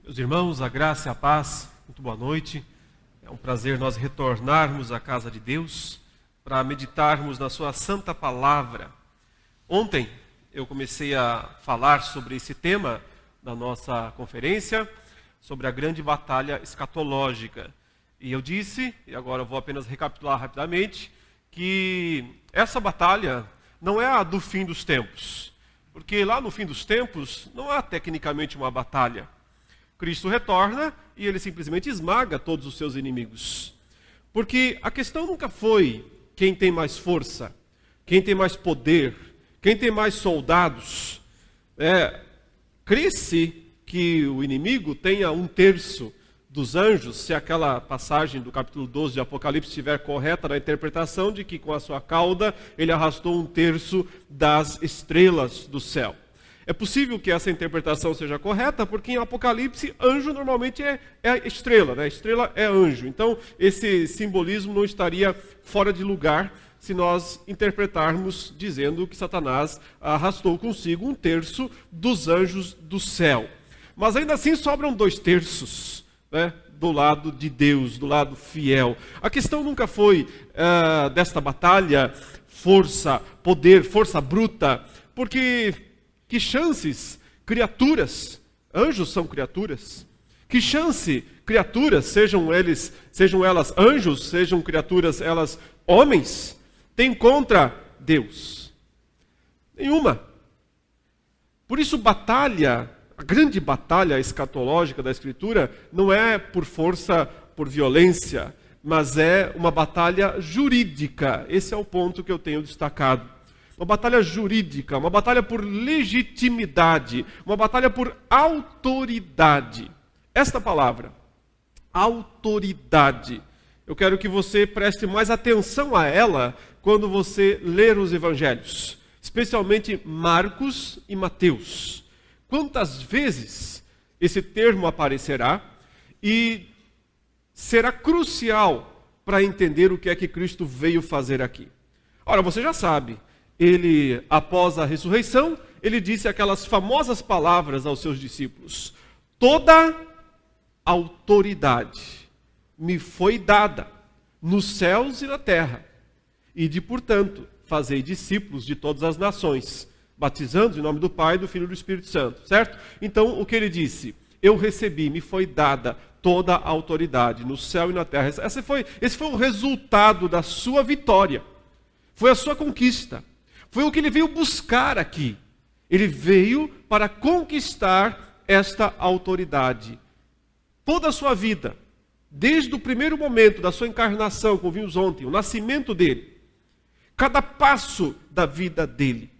Meus irmãos, a graça e a paz, muito boa noite. É um prazer nós retornarmos à casa de Deus para meditarmos na sua santa palavra. Ontem eu comecei a falar sobre esse tema na nossa conferência, sobre a grande batalha escatológica. E eu disse, e agora eu vou apenas recapitular rapidamente, que essa batalha não é a do fim dos tempos. Porque lá no fim dos tempos não há tecnicamente uma batalha. Cristo retorna e ele simplesmente esmaga todos os seus inimigos. Porque a questão nunca foi quem tem mais força, quem tem mais poder, quem tem mais soldados. Crê-se que o inimigo tenha 1/3 dos anjos, se aquela passagem do capítulo 12 de Apocalipse estiver correta na interpretação de que com a sua cauda ele arrastou 1/3 das estrelas do céu. É possível que essa interpretação seja correta, porque em Apocalipse, anjo normalmente é estrela, né? Estrela é anjo. Então, esse simbolismo não estaria fora de lugar se nós interpretarmos dizendo que Satanás arrastou consigo 1/3 dos anjos do céu. Mas ainda assim sobram 2/3, né? Do lado de Deus, do lado fiel. A questão nunca foi desta batalha, força, poder, força bruta, porque que chances criaturas, anjos são criaturas, que chance criaturas, sejam elas anjos, sejam criaturas elas homens, tem contra Deus? Nenhuma. Por isso batalha, a grande batalha escatológica da Escritura não é por força, por violência, mas é uma batalha jurídica. Esse é o ponto que eu tenho destacado. Uma batalha jurídica, uma batalha por legitimidade, uma batalha por autoridade. Esta palavra, autoridade, eu quero que você preste mais atenção a ela quando você ler os evangelhos, especialmente Marcos e Mateus. Quantas vezes esse termo aparecerá e será crucial para entender o que é que Cristo veio fazer aqui. Ora, você já sabe. Ele, após a ressurreição, ele disse aquelas famosas palavras aos seus discípulos: toda autoridade me foi dada nos céus e na terra. Ide, portanto, fazei discípulos de todas as nações, batizando em nome do Pai, do Filho e do Espírito Santo, certo? Então, o que ele disse? Eu recebi, me foi dada toda a autoridade no céu e na terra. Esse foi o resultado da sua vitória. Foi a sua conquista. Foi o que ele veio buscar aqui. Ele veio para conquistar esta autoridade. Toda a sua vida, desde o primeiro momento da sua encarnação, como vimos ontem, o nascimento dele, cada passo da vida dele,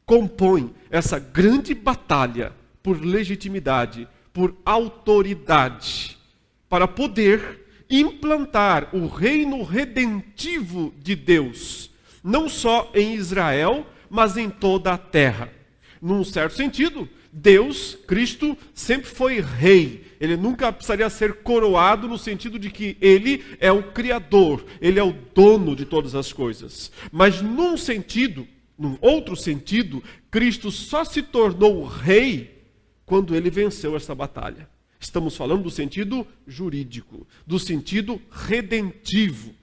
compõe essa grande batalha por legitimidade, por autoridade, para poder implantar o reino redentivo de Deus, não só em Israel, mas em toda a terra. Num certo sentido, Deus, Cristo, sempre foi rei. Ele nunca precisaria ser coroado no sentido de que ele é o Criador, ele é o dono de todas as coisas. Mas num outro sentido, Cristo só se tornou rei quando ele venceu essa batalha. Estamos falando do sentido jurídico, do sentido redentivo.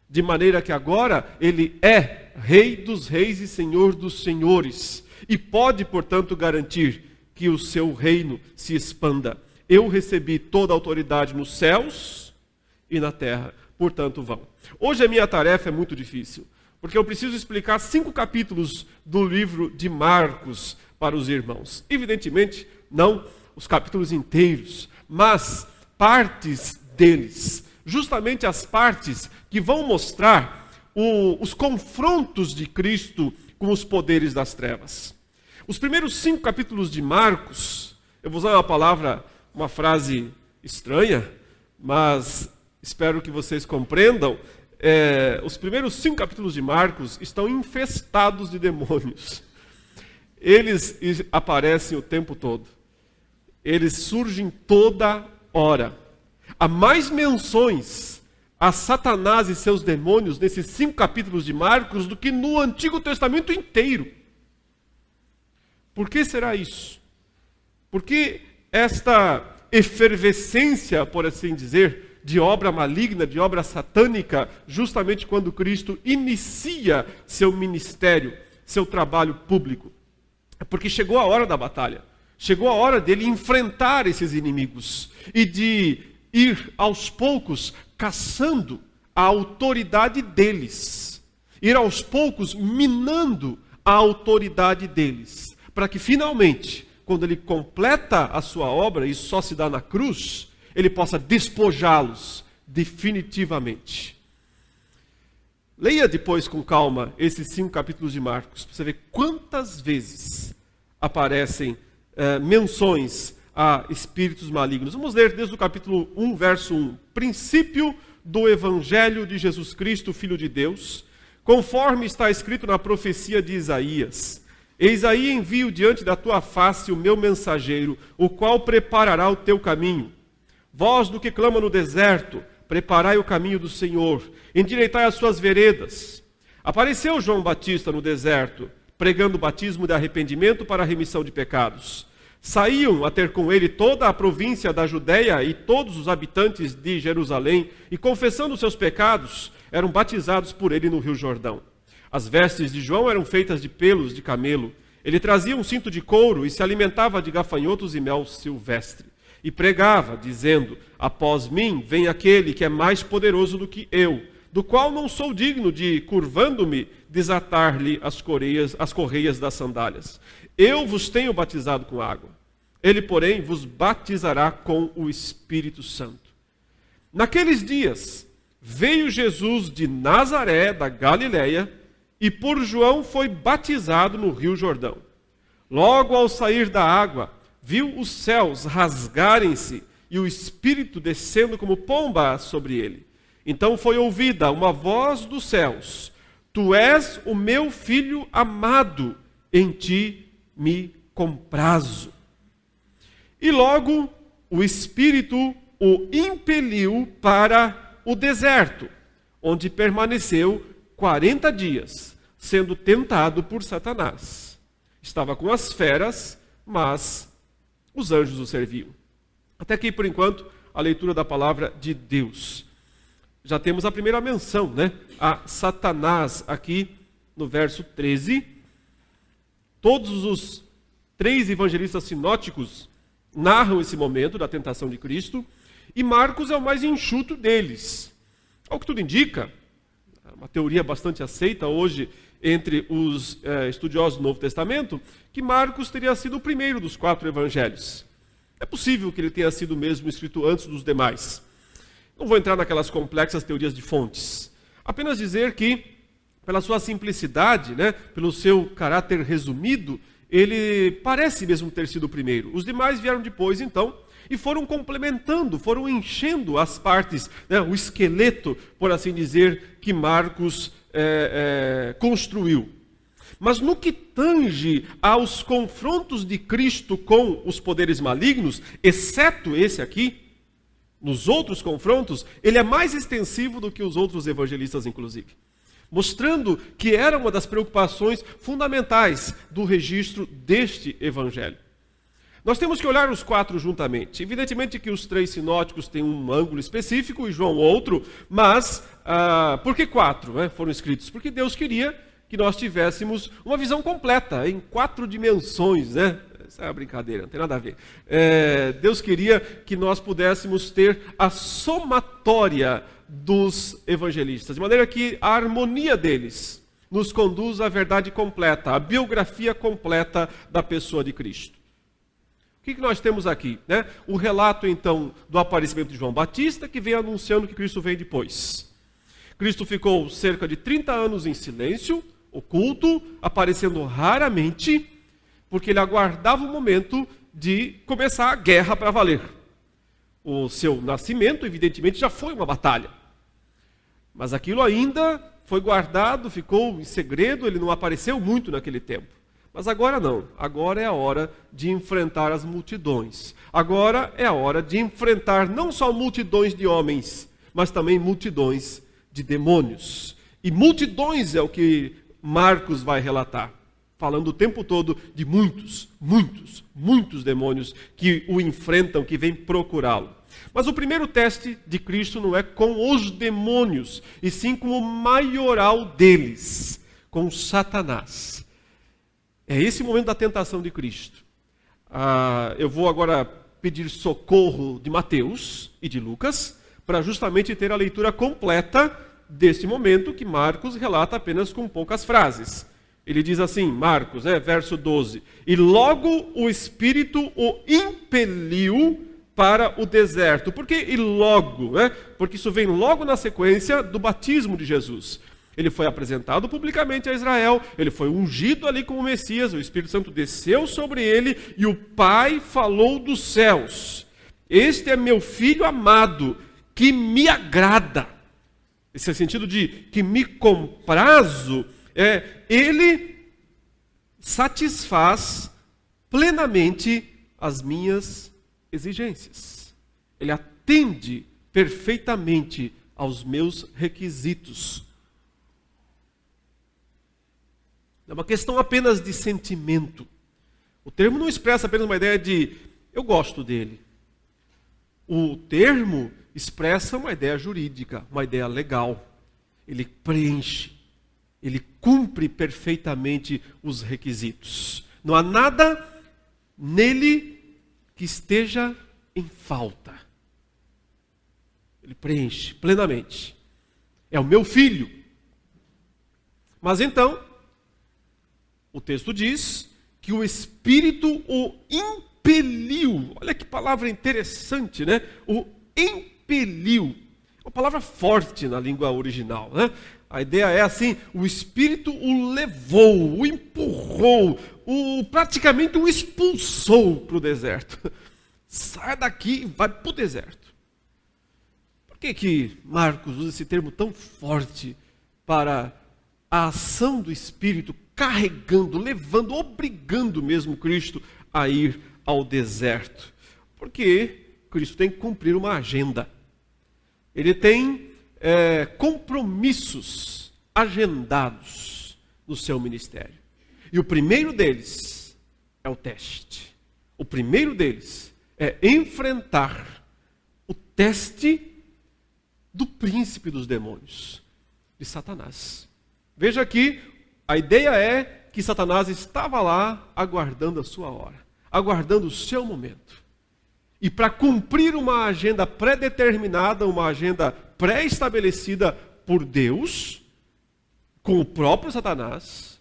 De maneira que agora ele é Rei dos Reis e Senhor dos Senhores. E pode, portanto, garantir que o seu reino se expanda. Eu recebi toda a autoridade nos céus e na terra. Portanto, vão. Hoje a minha tarefa é muito difícil, porque eu preciso explicar 5 capítulos do livro de Marcos para os irmãos. Evidentemente, não os capítulos inteiros, mas partes deles. Justamente as partes que vão mostrar os confrontos de Cristo com os poderes das trevas. Os primeiros 5 capítulos de Marcos, eu vou usar uma frase estranha, mas espero que vocês compreendam. Os primeiros 5 capítulos de Marcos estão infestados de demônios. Eles aparecem o tempo todo. Eles surgem toda hora. Há mais menções a Satanás e seus demônios nesses 5 capítulos de Marcos do que no Antigo Testamento inteiro. Por que será isso? Porque esta efervescência, por assim dizer, de obra maligna, de obra satânica, justamente quando Cristo inicia seu ministério, seu trabalho público. Porque chegou a hora da batalha. Chegou a hora dele enfrentar esses inimigos e de ir aos poucos caçando a autoridade deles. Ir aos poucos minando a autoridade deles. Para que finalmente, quando ele completa a sua obra, e só se dá na cruz, ele possa despojá-los definitivamente. Leia depois com calma esses 5 capítulos de Marcos, para você ver quantas vezes aparecem menções a espíritos malignos. Vamos ler desde o capítulo 1, verso 1. Princípio do Evangelho de Jesus Cristo, Filho de Deus, conforme está escrito na profecia de Isaías. Eis aí envio diante da tua face o meu mensageiro, o qual preparará o teu caminho. Vós do que clama no deserto, preparai o caminho do Senhor, endireitai as suas veredas. Apareceu João Batista no deserto, pregando o batismo de arrependimento para a remissão de pecados. Saíam a ter com ele toda a província da Judéia e todos os habitantes de Jerusalém, e confessando seus pecados, eram batizados por ele no Rio Jordão. As vestes de João eram feitas de pelos de camelo. Ele trazia um cinto de couro e se alimentava de gafanhotos e mel silvestre. E pregava, dizendo: após mim vem aquele que é mais poderoso do que eu, do qual não sou digno de, curvando-me, desatar-lhe as correias das sandálias. Eu vos tenho batizado com água. Ele, porém, vos batizará com o Espírito Santo. Naqueles dias, veio Jesus de Nazaré, da Galiléia, e por João foi batizado no Rio Jordão. Logo ao sair da água, viu os céus rasgarem-se e o Espírito descendo como pomba sobre ele. Então foi ouvida uma voz dos céus: Tu és o meu filho amado, em ti me comprazo. E logo o Espírito o impeliu para o deserto, onde permaneceu 40 dias, sendo tentado por Satanás. Estava com as feras, mas os anjos o serviam. Até aqui, por enquanto, a leitura da palavra de Deus. Já temos a primeira menção, né? A Satanás aqui no verso 13. Todos os 3 evangelistas sinóticos narram esse momento da tentação de Cristo, e Marcos é o mais enxuto deles. Ao que tudo indica, uma teoria bastante aceita hoje entre os estudiosos do Novo Testamento, que Marcos teria sido o primeiro dos 4 evangelhos. É possível que ele tenha sido mesmo escrito antes dos demais. Não vou entrar naquelas complexas teorias de fontes. Apenas dizer que, pela sua simplicidade, né, pelo seu caráter resumido, ele parece mesmo ter sido o primeiro. Os demais vieram depois, então, e foram complementando, foram enchendo as partes, né, o esqueleto, por assim dizer, que Marcos construiu. Mas no que tange aos confrontos de Cristo com os poderes malignos, exceto esse aqui, nos outros confrontos, ele é mais extensivo do que os outros evangelistas, inclusive. Mostrando que era uma das preocupações fundamentais do registro deste evangelho. Nós temos que olhar os 4 juntamente. Evidentemente que os 3 sinóticos têm um ângulo específico e João outro, mas por que 4 foram escritos? Porque Deus queria que nós tivéssemos uma visão completa, em 4 dimensões, né? Essa é uma brincadeira, não tem nada a ver. Deus queria que nós pudéssemos ter a somatória dos evangelistas, de maneira que a harmonia deles nos conduz à verdade completa, à biografia completa da pessoa de Cristo. O que nós temos aqui? Né? O relato, então, do aparecimento de João Batista, que vem anunciando que Cristo veio depois. Cristo ficou cerca de 30 anos em silêncio, oculto, aparecendo raramente, porque ele aguardava o momento de começar a guerra para valer. O seu nascimento, evidentemente, já foi uma batalha. Mas aquilo ainda foi guardado, ficou em segredo, ele não apareceu muito naquele tempo. Mas agora não, agora é a hora de enfrentar as multidões. Agora é a hora de enfrentar não só multidões de homens, mas também multidões de demônios. E multidões é o que Marcos vai relatar. falando o tempo todo de muitos demônios que o enfrentam, que vêm procurá-lo. Mas o primeiro teste de Cristo não é com os demônios, e sim com o maioral deles, com Satanás. É esse momento da tentação de Cristo. Eu vou agora pedir socorro de Mateus e de Lucas, para justamente ter a leitura completa desse momento que Marcos relata apenas com poucas frases. Ele diz assim, Marcos, verso 12, e logo o Espírito o impeliu para o deserto. Por que e logo? Porque isso vem logo na sequência do batismo de Jesus. Ele foi apresentado publicamente a Israel, ele foi ungido ali como Messias, o Espírito Santo desceu sobre ele e o Pai falou dos céus. Este é meu filho amado, que me agrada. Esse é o sentido de que me comprazo. Ele satisfaz plenamente as minhas exigências. Ele atende perfeitamente aos meus requisitos. É uma questão apenas de sentimento. O termo não expressa apenas uma ideia de eu gosto dele. O termo expressa uma ideia jurídica, uma ideia legal. Ele preenche, ele cumpre perfeitamente os requisitos. Não há nada nele que esteja em falta. Ele preenche plenamente. É o meu filho. Mas então, o texto diz que o Espírito o impeliu. Olha que palavra interessante, né? O impeliu. Uma palavra forte na língua original, né? A ideia é assim, o Espírito o levou, o empurrou, praticamente o expulsou para o deserto. Sai daqui e vai para o deserto. Por que Marcos usa esse termo tão forte para a ação do Espírito carregando, levando, obrigando mesmo Cristo a ir ao deserto? Porque Cristo tem que cumprir uma agenda. Ele tem compromissos agendados no seu ministério. E o primeiro deles é o teste. O primeiro deles é enfrentar o teste do príncipe dos demônios, de Satanás. Veja aqui, a ideia é que Satanás estava lá aguardando a sua hora, aguardando o seu momento. E para cumprir uma agenda pré-determinada, uma agenda pré-estabelecida por Deus, com o próprio Satanás,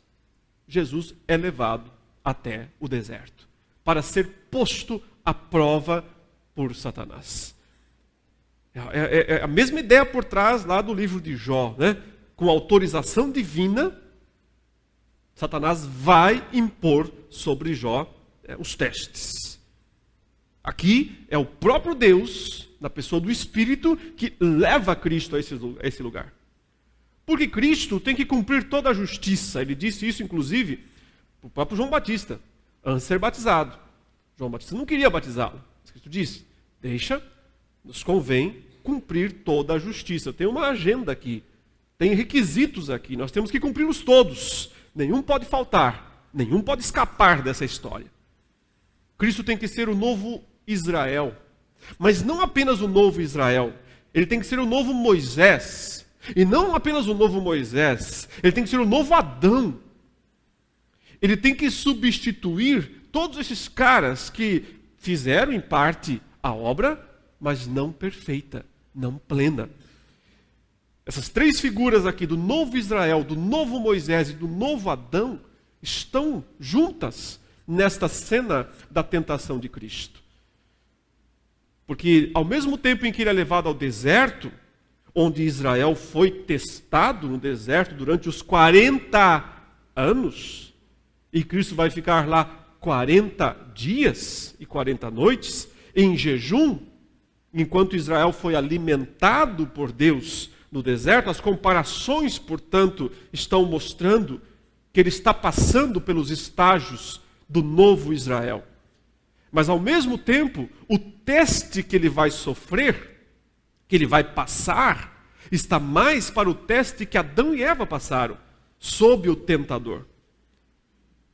Jesus é levado até o deserto, para ser posto à prova por Satanás. É a mesma ideia por trás lá do livro de Jó, né? Com autorização divina, Satanás vai impor sobre Jó os testes. Aqui é o próprio Deus, na pessoa do Espírito, que leva Cristo a esse lugar. Porque Cristo tem que cumprir toda a justiça. Ele disse isso, inclusive, para o próprio João Batista, antes de ser batizado. João Batista não queria batizá-lo. Cristo disse, nos convém cumprir toda a justiça. Tem uma agenda aqui, tem requisitos aqui, nós temos que cumpri-los todos. Nenhum pode faltar, nenhum pode escapar dessa história. Cristo tem que ser o novo Israel, mas não apenas o novo Israel, ele tem que ser o novo Moisés, e não apenas o novo Moisés, ele tem que ser o novo Adão. Ele tem que substituir todos esses caras que fizeram em parte a obra, mas não perfeita, não plena. Essas três figuras aqui, do novo Israel, do novo Moisés e do novo Adão, estão juntas nesta cena da tentação de Cristo. Porque ao mesmo tempo em que ele é levado ao deserto, onde Israel foi testado no deserto durante os 40 anos, e Cristo vai ficar lá 40 dias e 40 noites, em jejum, enquanto Israel foi alimentado por Deus no deserto, as comparações, portanto, estão mostrando que ele está passando pelos estágios do novo Israel. Mas, ao mesmo tempo, o teste que ele vai sofrer, que ele vai passar, está mais para o teste que Adão e Eva passaram, sob o tentador.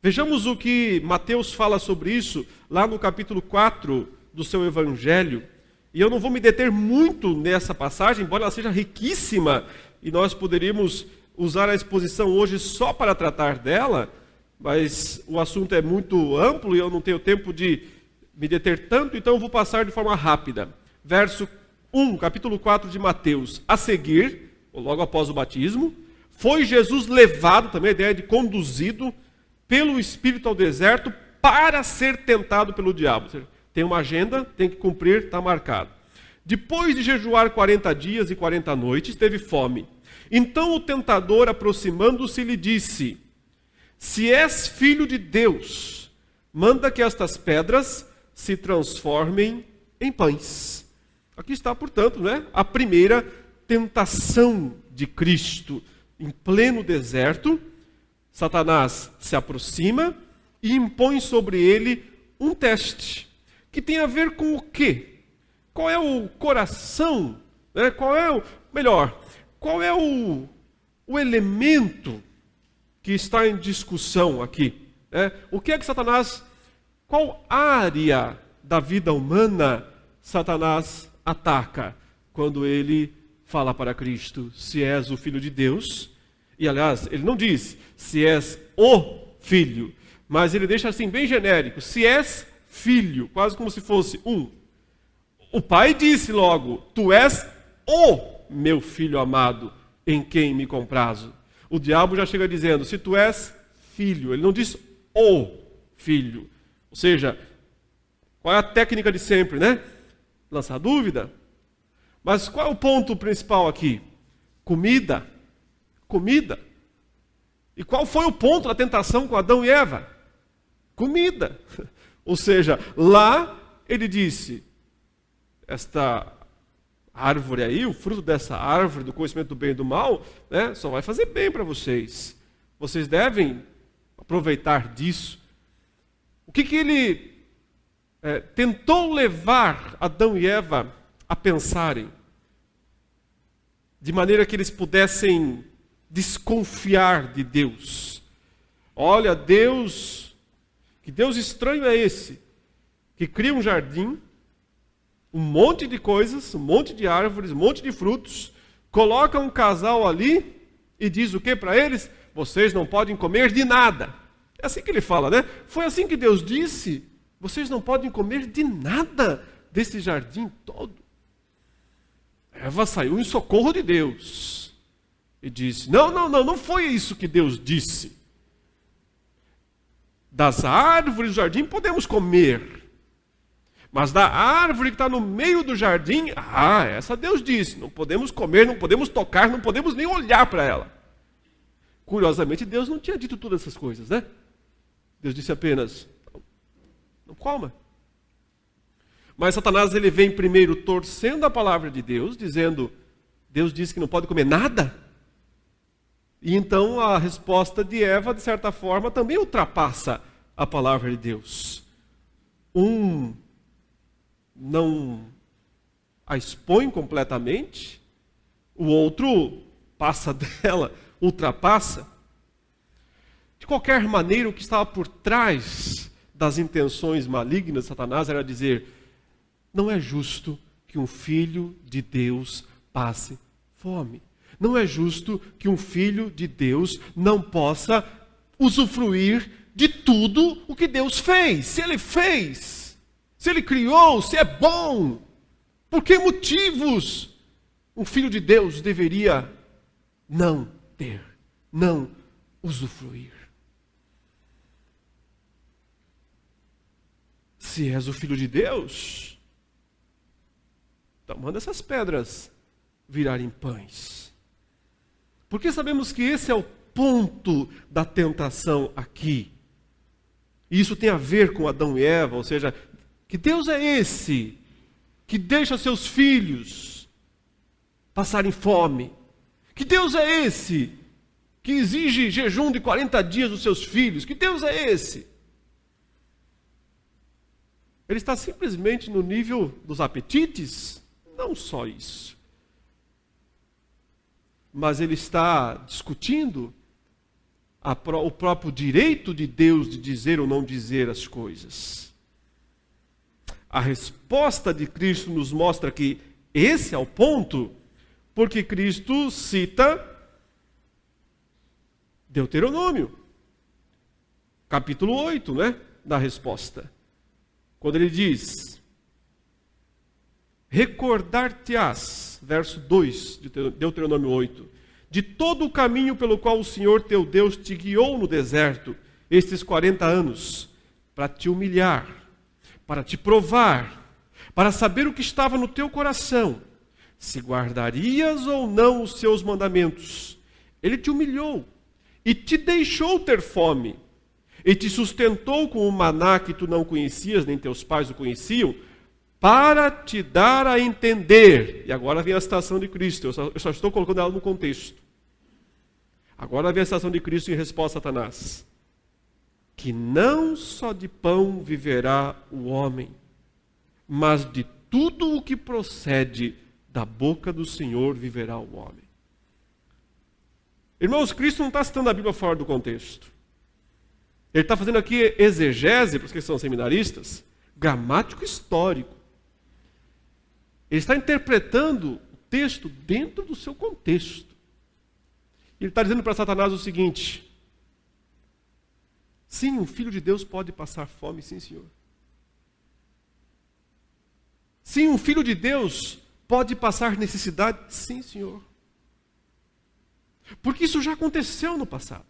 Vejamos o que Mateus fala sobre isso, lá no capítulo 4 do seu Evangelho. E eu não vou me deter muito nessa passagem, embora ela seja riquíssima, e nós poderíamos usar a exposição hoje só para tratar dela, mas o assunto é muito amplo e eu não tenho tempo de me deter tanto, então eu vou passar de forma rápida. Verso 1, capítulo 4 de Mateus. A seguir, logo após o batismo, foi Jesus levado, também a ideia de conduzido, pelo Espírito ao deserto para ser tentado pelo diabo. Ou seja, tem uma agenda, tem que cumprir, está marcado. Depois de jejuar 40 dias e 40 noites, teve fome. Então o tentador, aproximando-se, lhe disse: se és filho de Deus, manda que estas pedras se transformem em pães. Aqui está, portanto, a primeira tentação de Cristo. Em pleno deserto, Satanás se aproxima e impõe sobre ele um teste, que tem a ver com o quê? Qual é o coração? Qual é o elemento que está em discussão aqui? O que é que Satanás, qual área da vida humana Satanás ataca quando ele fala para Cristo, se és o Filho de Deus? E aliás, ele não diz se és o Filho, mas ele deixa assim bem genérico, se és filho, quase como se fosse um. O pai disse logo, tu és o meu filho amado, em quem me comprazo. O diabo já chega dizendo, se tu és filho, ele não diz o filho. Ou seja, qual é a técnica de sempre, Lançar dúvida. Mas qual é o ponto principal aqui? Comida. E qual foi o ponto da tentação com Adão e Eva? Comida. Ou seja, lá ele disse, esta árvore aí, o fruto dessa árvore do conhecimento do bem e do mal, só vai fazer bem para vocês. Vocês devem aproveitar disso. O que ele tentou levar Adão e Eva a pensarem? De maneira que eles pudessem desconfiar de Deus. Olha, Deus, que Deus estranho é esse? Que cria um jardim, um monte de coisas, um monte de árvores, um monte de frutos, coloca um casal ali e diz o que para eles? Vocês não podem comer de nada. É assim que ele fala, Foi assim que Deus disse, vocês não podem comer de nada desse jardim todo. Eva saiu em socorro de Deus e disse, não foi isso que Deus disse. Das árvores do jardim podemos comer, mas da árvore que está no meio do jardim, essa Deus disse, não podemos comer, não podemos tocar, não podemos nem olhar para ela. Curiosamente, Deus não tinha dito todas essas coisas, Deus disse apenas, não coma. Mas Satanás, ele vem primeiro torcendo a palavra de Deus, dizendo, Deus disse que não pode comer nada. E então a resposta de Eva, de certa forma, também ultrapassa a palavra de Deus. Um não a expõe completamente, o outro passa dela, ultrapassa. De qualquer maneira, o que estava por trás das intenções malignas de Satanás era dizer, não é justo que um filho de Deus passe fome. Não é justo que um filho de Deus não possa usufruir de tudo o que Deus fez. Se Ele fez, se Ele criou, se é bom, por que motivos um filho de Deus deveria não ter, não usufruir? Se és o filho de Deus, então manda essas pedras virarem pães. Porque sabemos que esse é o ponto da tentação aqui. E isso tem a ver com Adão e Eva, ou seja, que Deus é esse que deixa seus filhos passarem fome. Que Deus é esse que exige jejum de 40 dias dos seus filhos. Que Deus é esse? Ele está simplesmente no nível dos apetites? Não só isso. Mas ele está discutindo o próprio direito de Deus de dizer ou não dizer as coisas. A resposta de Cristo nos mostra que esse é o ponto, porque Cristo cita Deuteronômio, capítulo 8, da resposta. Quando ele diz: recordar-te-ás, verso 2 de Deuteronômio 8, de todo o caminho pelo qual o Senhor teu Deus te guiou no deserto, estes 40 anos, para te humilhar, para te provar, para saber o que estava no teu coração, se guardarias ou não os seus mandamentos. Ele te humilhou e te deixou ter fome, e te sustentou com o maná que tu não conhecias, nem teus pais o conheciam, para te dar a entender. E agora vem a citação de Cristo, eu só estou colocando ela no contexto. Agora vem a citação de Cristo em resposta a Satanás: que não só de pão viverá o homem, mas de tudo o que procede da boca do Senhor viverá o homem. Irmãos, Cristo não está citando a Bíblia fora do contexto. Ele está fazendo aqui exegese, para os que são seminaristas, gramático histórico. Ele está interpretando o texto dentro do seu contexto. Ele está dizendo para Satanás o seguinte: sim, um filho de Deus pode passar fome, sim, senhor. Sim, um filho de Deus pode passar necessidade, sim, senhor. Porque isso já aconteceu no passado.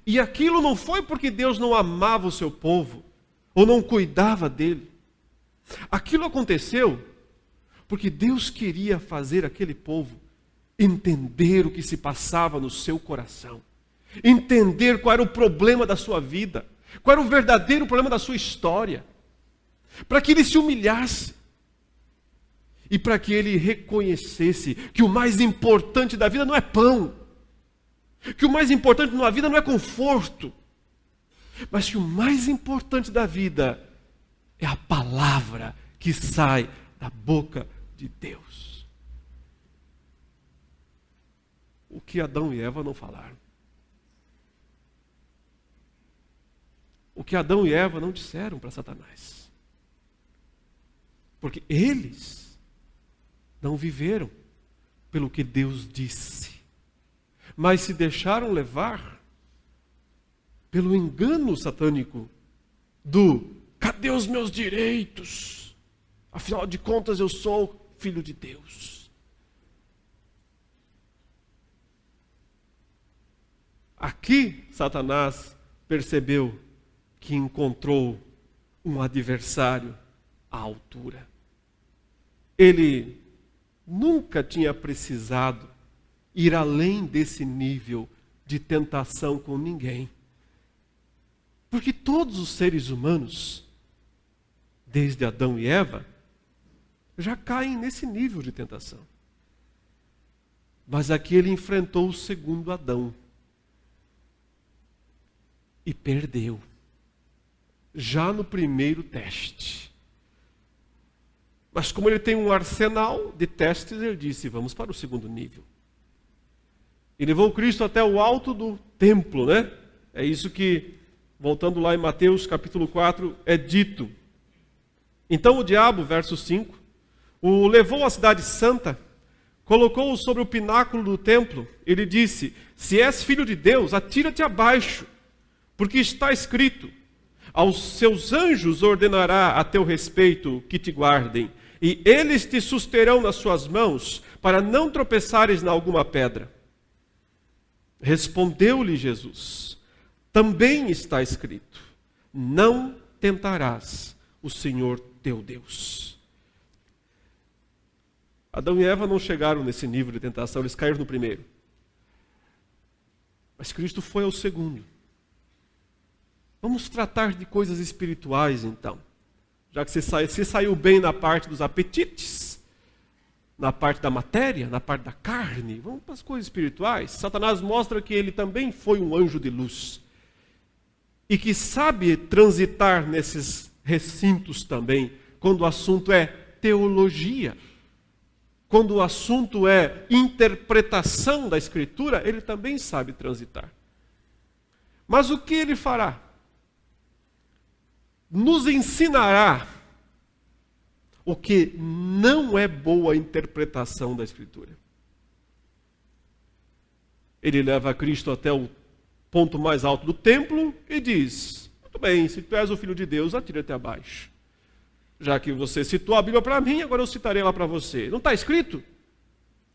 E aquilo não foi porque Deus não amava o seu povo, ou não cuidava dele. Aquilo aconteceu porque Deus queria fazer aquele povo entender o que se passava no seu coração. Entender qual era o problema da sua vida, qual era o verdadeiro problema da sua história. Para que ele se humilhasse. E para que ele reconhecesse que o mais importante da vida não é pão. Que o mais importante na vida não é conforto. Mas que o mais importante da vida é a palavra que sai da boca de Deus. O que Adão e Eva não falaram. O que Adão e Eva não disseram para Satanás. Porque eles não viveram pelo que Deus disse, mas se deixaram levar pelo engano satânico do: cadê os meus direitos? Afinal de contas eu sou filho de Deus. Aqui Satanás percebeu que encontrou um adversário à altura. Ele nunca tinha precisado ir além desse nível de tentação com ninguém. Porque todos os seres humanos, desde Adão e Eva, já caem nesse nível de tentação. Mas aqui ele enfrentou o segundo Adão. E perdeu. Já no primeiro teste. Mas como ele tem um arsenal de testes, ele disse: vamos para o segundo nível. E levou Cristo até o alto do templo, É isso que, voltando lá em Mateus capítulo 4, é dito. Então o diabo, verso 5, o levou à cidade santa, colocou-o sobre o pináculo do templo. Ele disse: se és filho de Deus, atira-te abaixo, porque está escrito: aos seus anjos ordenará a teu respeito que te guardem, e eles te susterão nas suas mãos, para não tropeçares em alguma pedra. Respondeu-lhe Jesus: também está escrito: não tentarás o Senhor teu Deus. Adão e Eva não chegaram nesse nível de tentação, eles caíram no primeiro. Mas Cristo foi ao segundo. Vamos tratar de coisas espirituais, então. Já que você saiu bem na parte dos apetites, na parte da matéria, na parte da carne, vamos para as coisas espirituais. Satanás mostra que ele também foi um anjo de luz. E que sabe transitar nesses recintos também, quando o assunto é teologia. quando o assunto é interpretação da Escritura, ele também sabe transitar. Mas o que ele fará? Nos ensinará o que não é boa interpretação da Escritura. Ele leva Cristo até o ponto mais alto do templo e diz: muito bem, se tu és o Filho de Deus, atira-te abaixo. Já que você citou a Bíblia para mim, agora eu citarei ela para você. Não está escrito?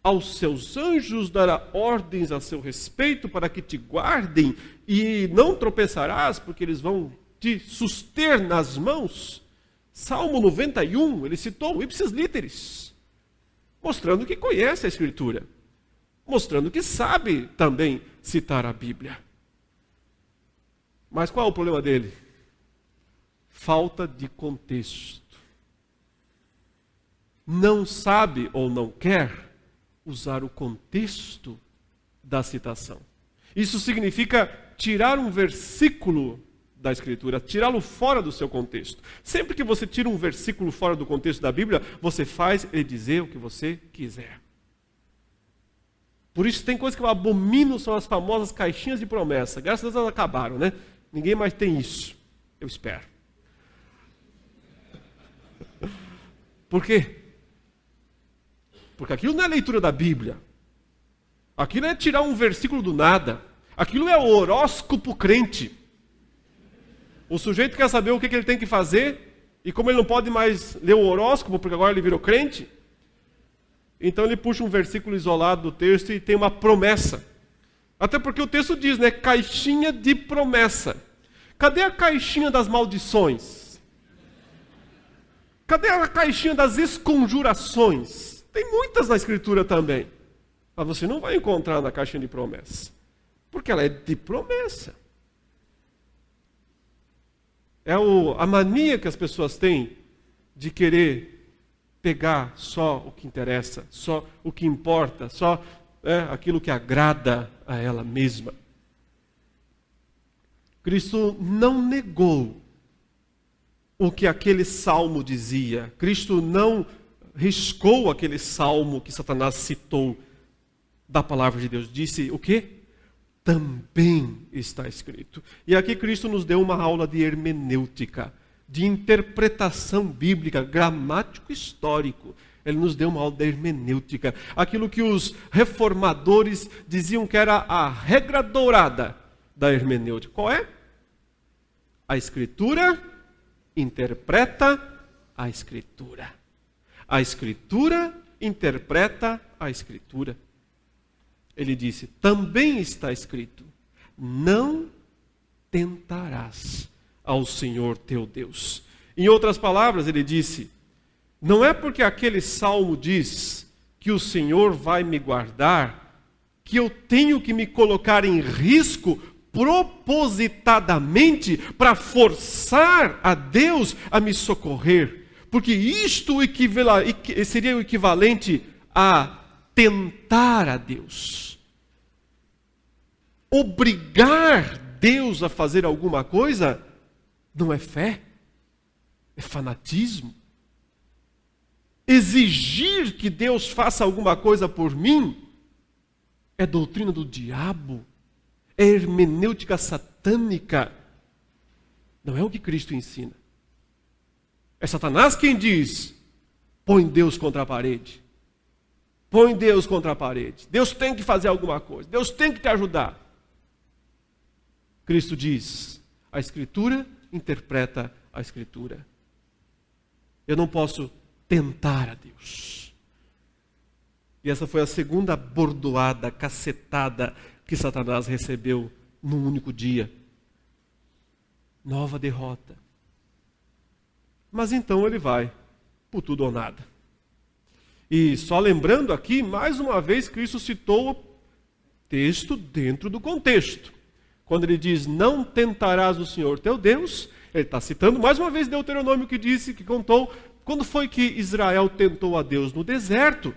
Aos seus anjos dará ordens a seu respeito para que te guardem e não tropeçarás, porque eles vão te suster nas mãos. Salmo 91, ele citou ipsis literis, mostrando que conhece a Escritura, mostrando que sabe também citar a Bíblia. Mas qual é o problema dele? Falta de contexto. Não sabe ou não quer usar o contexto da citação. Isso significa tirar um versículo da Escritura, tirá-lo fora do seu contexto. Sempre que você tira um versículo fora do contexto da Bíblia, você faz ele dizer o que você quiser. Por isso tem coisas que eu abomino, são as famosas caixinhas de promessa. Graças a Deus elas acabaram, né? Ninguém mais tem isso. Eu espero. Por quê? Porque aquilo não é leitura da Bíblia. Aquilo é tirar um versículo do nada. Aquilo é o horóscopo crente. O sujeito quer saber o que ele tem que fazer, e como ele não pode mais ler o horóscopo, porque agora ele virou crente, então ele puxa um versículo isolado do texto e tem uma promessa. Até porque o texto diz, né? Caixinha de promessa. Cadê a caixinha das maldições? Cadê a caixinha das esconjurações? Tem muitas na Escritura também. Mas você não vai encontrar na caixinha de promessa. Porque ela é de promessa. É a mania que as pessoas têm de querer pegar só o que interessa, só o que importa, só aquilo que agrada a ela mesma. Cristo não negou o que aquele salmo dizia. Cristo não riscou aquele salmo que Satanás citou da palavra de Deus. Disse o quê? Também está escrito. E aqui Cristo nos deu uma aula de hermenêutica, de interpretação bíblica, gramático histórico. Ele nos deu uma aula de hermenêutica. Aquilo que os reformadores diziam que era a regra dourada da hermenêutica. Qual é? A Escritura interpreta a Escritura. A Escritura interpreta a Escritura. Ele disse, também está escrito, não tentarás ao Senhor teu Deus. Em outras palavras, ele disse, não é porque aquele salmo diz que o Senhor vai me guardar, que eu tenho que me colocar em risco propositadamente para forçar a Deus a me socorrer. Porque isto seria o equivalente a tentar a Deus. Obrigar Deus a fazer alguma coisa não é fé, é fanatismo. Exigir que Deus faça alguma coisa por mim é doutrina do diabo, é hermenêutica satânica. Não é o que Cristo ensina. É Satanás quem diz, põe Deus contra a parede. Põe Deus contra a parede. Deus tem que fazer alguma coisa. Deus tem que te ajudar. Cristo diz, a Escritura interpreta a Escritura. Eu não posso tentar a Deus. E essa foi a segunda bordoada, cacetada que Satanás recebeu num único dia. Nova derrota. Mas então ele vai por tudo ou nada. E só lembrando aqui, mais uma vez, Cristo citou o texto dentro do contexto. Quando ele diz, não tentarás o Senhor teu Deus, ele está citando mais uma vez Deuteronômio que disse, que contou, quando foi que Israel tentou a Deus? No deserto.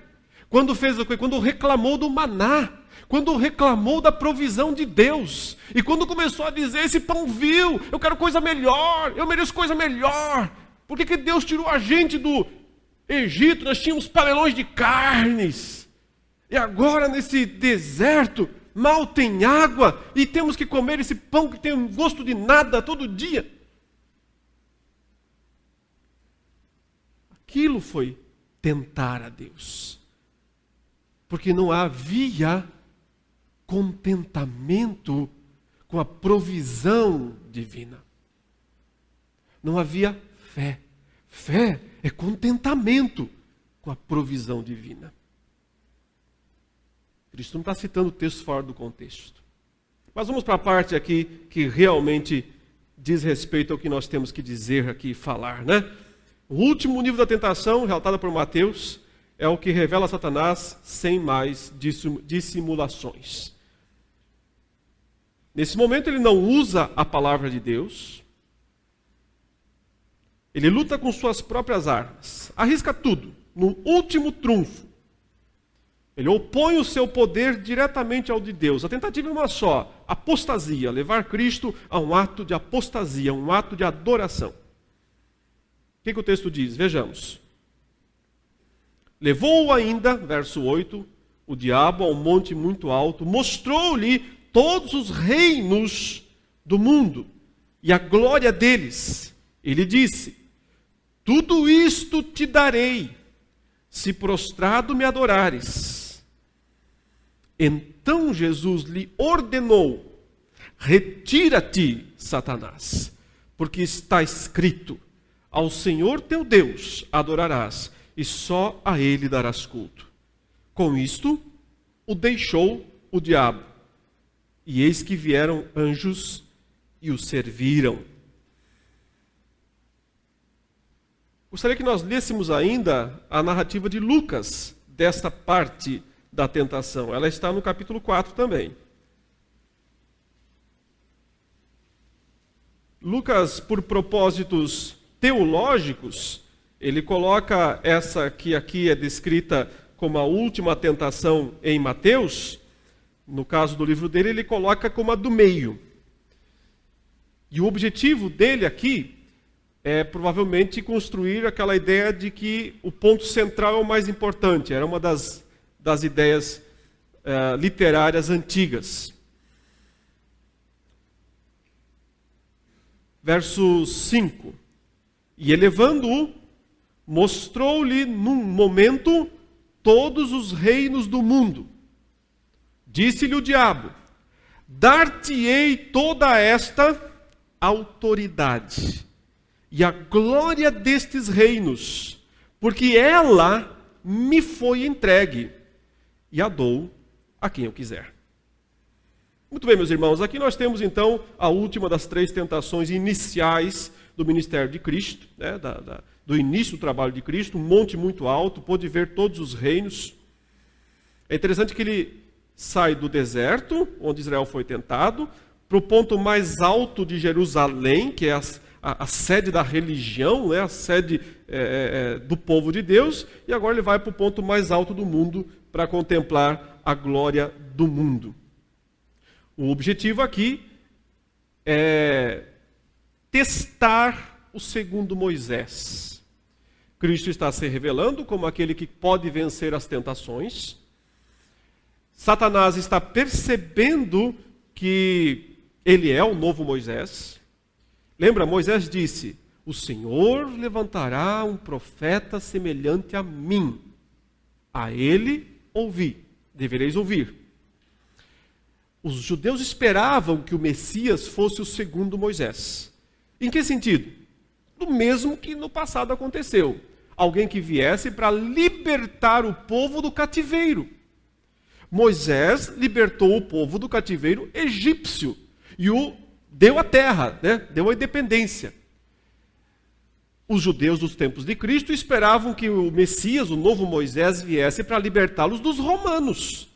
Quando reclamou do maná. Quando reclamou da provisão de Deus. E quando começou a dizer, esse pão vil, eu quero coisa melhor, eu mereço coisa melhor. Por que Deus tirou a gente do Egito nós tínhamos panelões de carnes. E agora nesse deserto mal tem água e temos que comer esse pão que tem um gosto de nada todo dia. Aquilo foi tentar a Deus. Porque não havia contentamento com a provisão divina. Não havia fé. Fé é contentamento com a provisão divina. Cristo não está citando o texto fora do contexto. Mas vamos para a parte aqui que realmente diz respeito ao que nós temos que dizer aqui e falar, né? O último nível da tentação, relatada por Mateus, é o que revela Satanás sem mais dissimulações. Nesse momento ele não usa a palavra de Deus. Ele luta com suas próprias armas. Arrisca tudo, no último trunfo. Ele opõe o seu poder diretamente ao de Deus. A tentativa é uma só: apostasia, levar Cristo a um ato de apostasia, um ato de adoração. O que o texto diz? Vejamos. Levou-o ainda, verso 8, o diabo a um monte muito alto, mostrou-lhe todos os reinos do mundo e a glória deles. Ele disse: tudo isto te darei, se prostrado me adorares. Então Jesus lhe ordenou: retira-te, Satanás, porque está escrito: ao Senhor teu Deus adorarás, e só a ele darás culto. Com isto, o deixou o diabo. E eis que vieram anjos e o serviram. Gostaria que nós lêssemos ainda a narrativa de Lucas, desta parte da tentação. Ela está no capítulo 4 também. Lucas, por propósitos teológicos, ele coloca essa que aqui é descrita como a última tentação em Mateus. No caso do livro dele, ele coloca como a do meio. E o objetivo dele aqui é provavelmente construir aquela ideia de que o ponto central é o mais importante. Era uma das ideias literárias antigas. Verso 5. E elevando-o, mostrou-lhe num momento todos os reinos do mundo. Disse-lhe o diabo: dar-te-ei toda esta autoridade e a glória destes reinos, porque ela me foi entregue, e a dou a quem eu quiser. Muito bem, meus irmãos, aqui nós temos então a última das 3 tentações iniciais do ministério de Cristo, né, do início do trabalho de Cristo, um monte muito alto, pôde ver todos os reinos. É interessante que ele sai do deserto, onde Israel foi tentado, para o ponto mais alto de Jerusalém, que é a sede da religião, né, a sede do povo de Deus, e agora ele vai para o ponto mais alto do mundo para contemplar a glória do mundo. O objetivo aqui é testar o segundo Moisés. Cristo está se revelando como aquele que pode vencer as tentações. Satanás está percebendo que ele é o novo Moisés. Lembra, Moisés disse: o Senhor levantará um profeta semelhante a mim. A ele ouvi, devereis ouvir. Os judeus esperavam que o Messias fosse o segundo Moisés. Em que sentido? Do mesmo que no passado aconteceu. Alguém que viesse para libertar o povo do cativeiro. Moisés libertou o povo do cativeiro egípcio e o deu a terra, né? Deu a independência. Os judeus dos tempos de Cristo esperavam que o Messias, o novo Moisés, viesse para libertá-los dos romanos,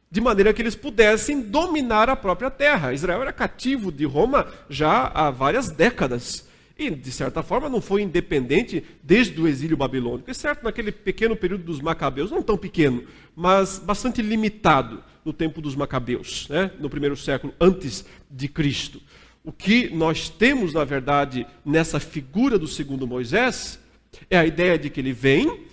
de maneira que eles pudessem dominar a própria terra. Israel era cativo de Roma já há várias décadas. E, de certa forma, não foi independente desde o exílio babilônico. É certo, naquele pequeno período dos Macabeus, não tão pequeno, mas bastante limitado no tempo dos Macabeus, né? No primeiro século antes de Cristo. O que nós temos, na verdade, nessa figura do segundo Moisés, é a ideia de que ele vem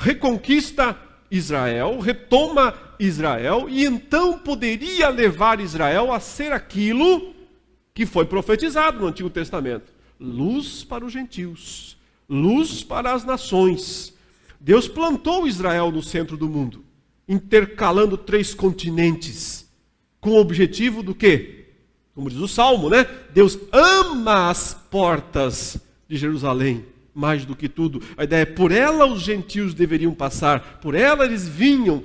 reconquista Israel, retoma Israel, e então poderia levar Israel a ser aquilo que foi profetizado no Antigo Testamento: luz para os gentios, luz para as nações. Deus plantou Israel no centro do mundo, intercalando 3 continentes, com o objetivo do quê? Como diz o Salmo, né? Deus ama as portas de Jerusalém mais do que tudo. A ideia é, por ela os gentios deveriam passar, por ela eles vinham.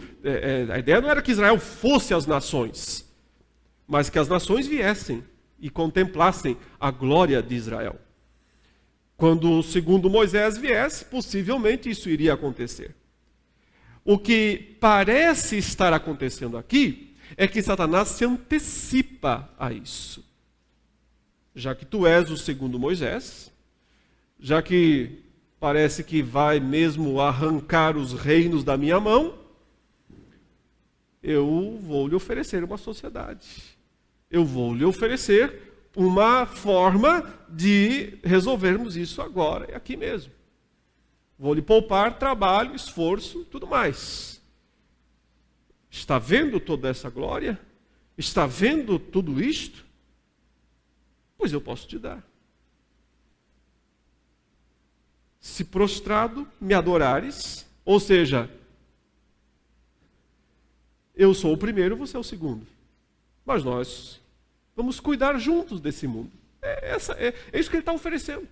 A ideia não era que Israel fosse as nações, mas que as nações viessem e contemplassem a glória de Israel. Quando, segundo Moisés viesse, possivelmente isso iria acontecer. O que parece estar acontecendo aqui é que Satanás se antecipa a isso. Já que tu és o segundo Moisés, já que parece que vai mesmo arrancar os reinos da minha mão, eu vou lhe oferecer uma sociedade. Eu vou lhe oferecer uma forma de resolvermos isso agora, e aqui mesmo. Vou lhe poupar trabalho, esforço, tudo mais. Está vendo toda essa glória? Está vendo tudo isto? Pois eu posso te dar. Se prostrado me adorares, ou seja, eu sou o primeiro, você é o segundo. Mas nós vamos cuidar juntos desse mundo. É isso que ele está oferecendo.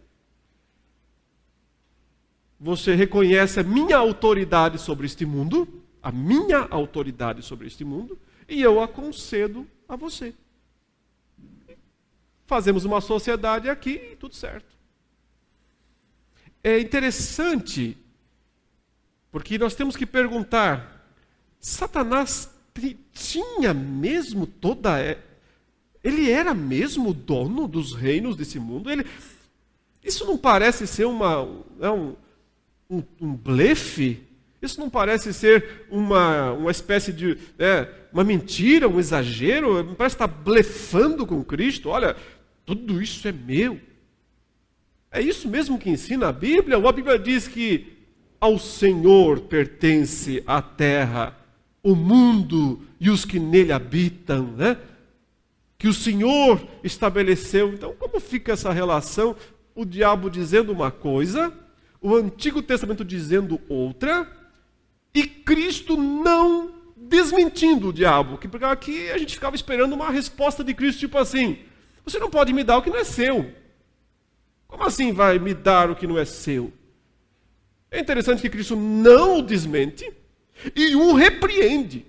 Você reconhece a minha autoridade sobre este mundo, a minha autoridade sobre este mundo, e eu a concedo a você. Fazemos uma sociedade aqui e tudo certo. É interessante, porque nós temos que perguntar, Satanás tinha mesmo ele era mesmo o dono dos reinos desse mundo? Isso não parece ser um blefe? Isso não parece ser uma espécie de uma mentira, um exagero? Parece estar blefando com Cristo. Olha, tudo isso é meu. É isso mesmo que ensina a Bíblia? Ou a Bíblia diz que ao Senhor pertence a terra, o mundo e os que nele habitam, né? Que o Senhor estabeleceu. Então, como fica essa relação? O diabo dizendo uma coisa, o Antigo Testamento dizendo outra, e Cristo não desmentindo o diabo. Porque aqui a gente ficava esperando uma resposta de Cristo, tipo assim: você não pode me dar o que não é seu. Como assim vai me dar o que não é seu? É interessante que Cristo não o desmente e o repreende.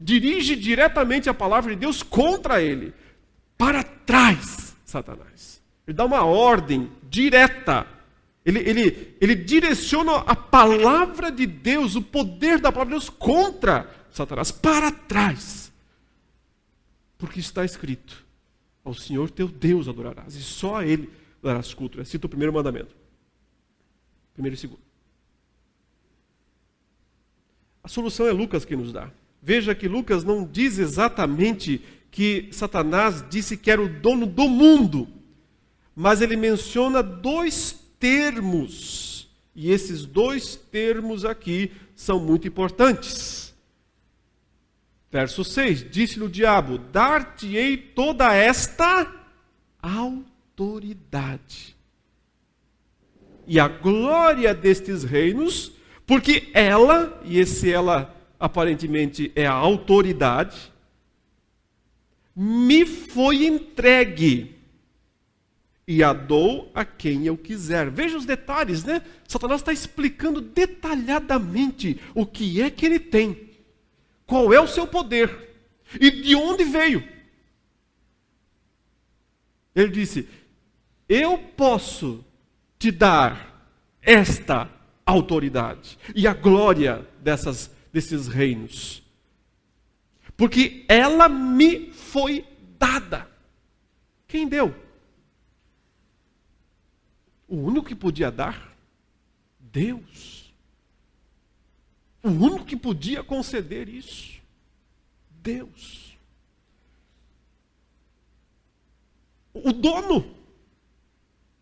Dirige diretamente a palavra de Deus contra ele. Para trás, Satanás. Ele dá uma ordem direta. Ele direciona a palavra de Deus, o poder da palavra de Deus contra Satanás. Para trás. Porque está escrito: ao Senhor teu Deus adorarás, e só a Ele darás culto. Cita o primeiro mandamento. Primeiro e segundo. A solução é Lucas que nos dá. Veja que Lucas não diz exatamente que Satanás disse que era o dono do mundo, mas ele menciona 2 termos, e esses 2 termos aqui são muito importantes. Verso 6, disse-lhe o diabo: dar-te-ei toda esta autoridade e a glória destes reinos, porque ela, e esse ela aparentemente é a autoridade, me foi entregue e a dou a quem eu quiser. Veja os detalhes, né? Satanás está explicando detalhadamente o que é que ele tem, qual é o seu poder e de onde veio. Ele disse: eu posso te dar esta autoridade e a glória desses reinos, porque ela me foi dada. Quem deu? O único que podia dar? Deus. O único que podia conceder isso? Deus. O dono,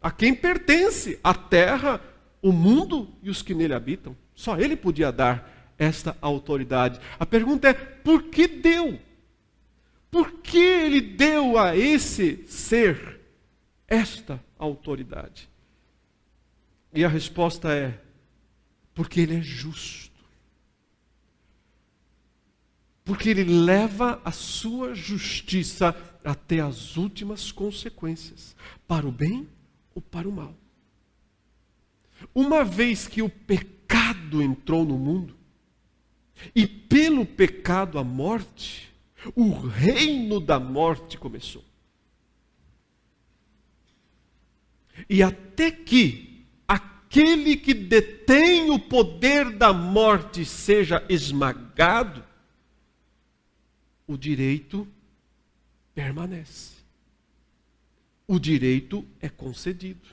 a quem pertence a terra, o mundo e os que nele habitam. Só ele podia dar esta autoridade. A pergunta é, por que deu? Por que ele deu a esse ser esta autoridade? E a resposta é, porque ele é justo. Porque ele leva a sua justiça até as últimas consequências, para o bem ou para o mal. Uma vez que o pecado entrou no mundo, e pelo pecado a morte, o reino da morte começou. E até que aquele que detém o poder da morte seja esmagado, o direito permanece. O direito é concedido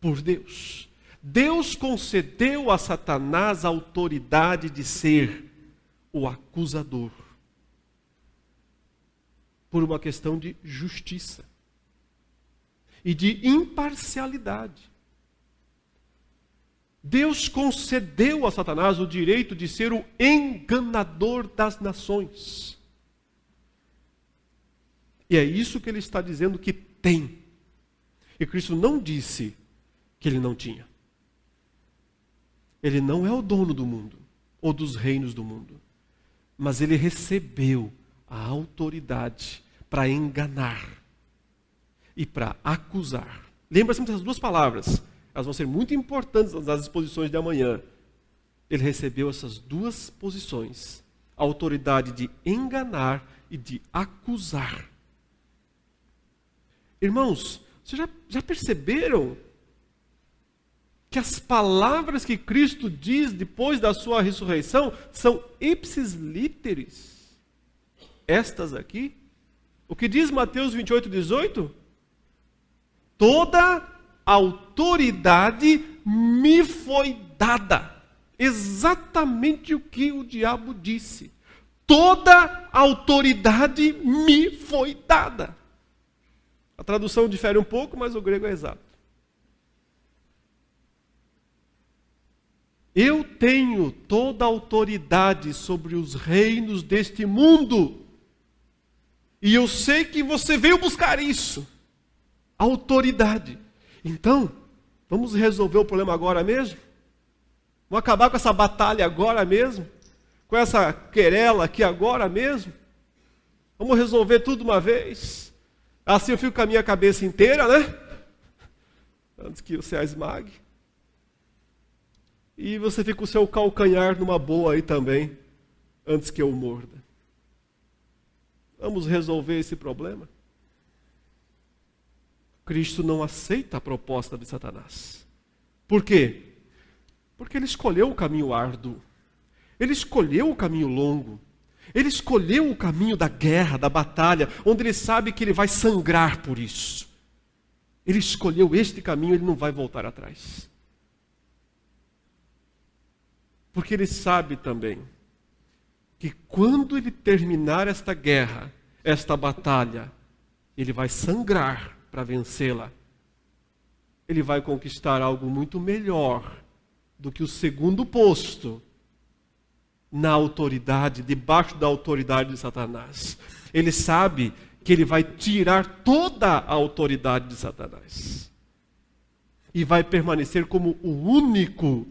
por Deus. Deus concedeu a Satanás a autoridade de ser o acusador, por uma questão de justiça e de imparcialidade. Deus concedeu a Satanás o direito de ser o enganador das nações. E é isso que ele está dizendo que tem. E Cristo não disse que ele não tinha. Ele não é o dono do mundo, ou dos reinos do mundo. Mas ele recebeu a autoridade para enganar e para acusar. Lembra-se dessas duas palavras. Elas vão ser muito importantes nas exposições de amanhã. Ele recebeu essas duas posições. A autoridade de enganar e de acusar. Irmãos, vocês já perceberam que as palavras que Cristo diz depois da sua ressurreição são ipsis literis? Estas aqui. O que diz Mateus 28:18? Toda autoridade me foi dada. Exatamente o que o diabo disse. Toda autoridade me foi dada. A tradução difere um pouco, mas o grego é exato. Eu tenho toda a autoridade sobre os reinos deste mundo. E eu sei que você veio buscar isso. Autoridade. Então, vamos resolver o problema agora mesmo? Vamos acabar com essa batalha agora mesmo? Com essa querela aqui agora mesmo? Vamos resolver tudo uma vez? Assim eu fico com a minha cabeça inteira, né? Antes que você a esmague. E você fica com o seu calcanhar numa boa aí também, antes que eu morda. Vamos resolver esse problema? Cristo não aceita a proposta de Satanás. Por quê? Porque ele escolheu o caminho árduo. Ele escolheu o caminho longo. Ele escolheu o caminho da guerra, da batalha, onde ele sabe que ele vai sangrar por isso. Ele escolheu este caminho, ele não vai voltar atrás. Porque ele sabe também que quando ele terminar esta guerra, esta batalha, ele vai sangrar para vencê-la. Ele vai conquistar algo muito melhor do que o segundo posto na autoridade, debaixo da autoridade de Satanás. Ele sabe que ele vai tirar toda a autoridade de Satanás. E vai permanecer como o único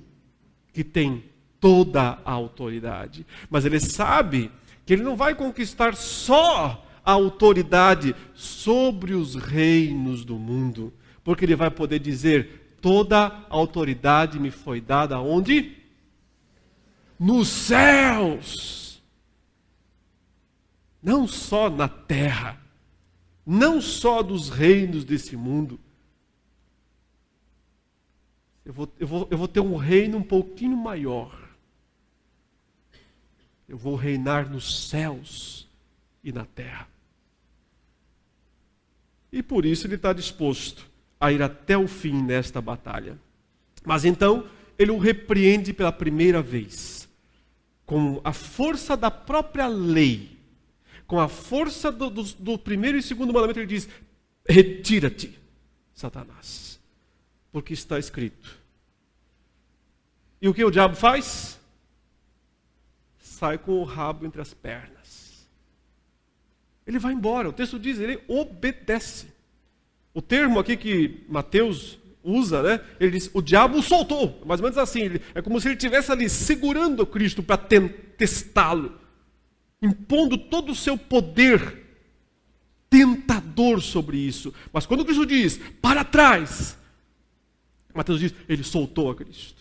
que tem toda a autoridade. Mas ele sabe que ele não vai conquistar só a autoridade sobre os reinos do mundo, porque ele vai poder dizer: toda a autoridade me foi dada onde? Nos céus. Não só na terra, não só dos reinos desse mundo. Eu vou ter um reino um pouquinho maior. Eu vou reinar nos céus e na terra. E por isso ele está disposto a ir até o fim nesta batalha. Mas então, ele o repreende pela primeira vez. Com a força da própria lei. Com a força do primeiro e segundo mandamento, ele diz: retira-te, Satanás. Porque está escrito: E o que o diabo faz? Sai com o rabo entre as pernas. Ele vai embora. O texto diz, ele obedece. O termo aqui que Mateus usa, né? Ele diz, o diabo o soltou. Mais ou menos assim. É como se ele estivesse ali segurando Cristo para testá-lo. Impondo todo o seu poder tentador sobre isso. Mas quando Cristo diz, para trás, Mateus diz, ele soltou a Cristo.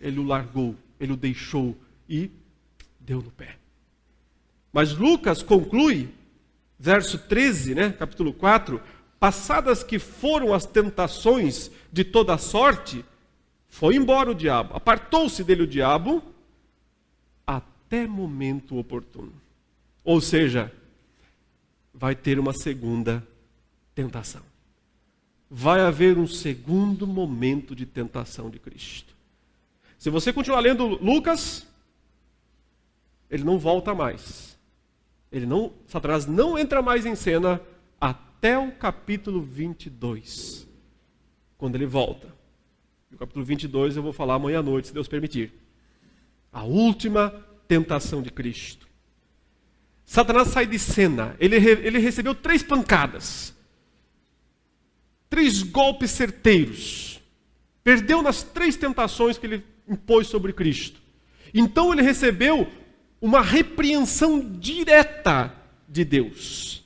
Ele o largou, ele o deixou e deu no pé. Mas Lucas conclui, verso 13, né, capítulo 4, passadas que foram as tentações de toda sorte, foi embora o diabo, apartou-se dele o diabo, até momento oportuno. Ou seja, vai ter uma segunda tentação. Vai haver um segundo momento de tentação de Cristo. Se você continuar lendo Lucas, ele não volta mais. Satanás não entra mais em cena até o capítulo 22, quando ele volta. O capítulo 22 eu vou falar amanhã à noite, se Deus permitir. A última tentação de Cristo. Satanás sai de cena. Ele recebeu 3 pancadas. 3 golpes certeiros. Perdeu nas 3 tentações que ele impôs sobre Cristo. Então ele recebeu uma repreensão direta de Deus.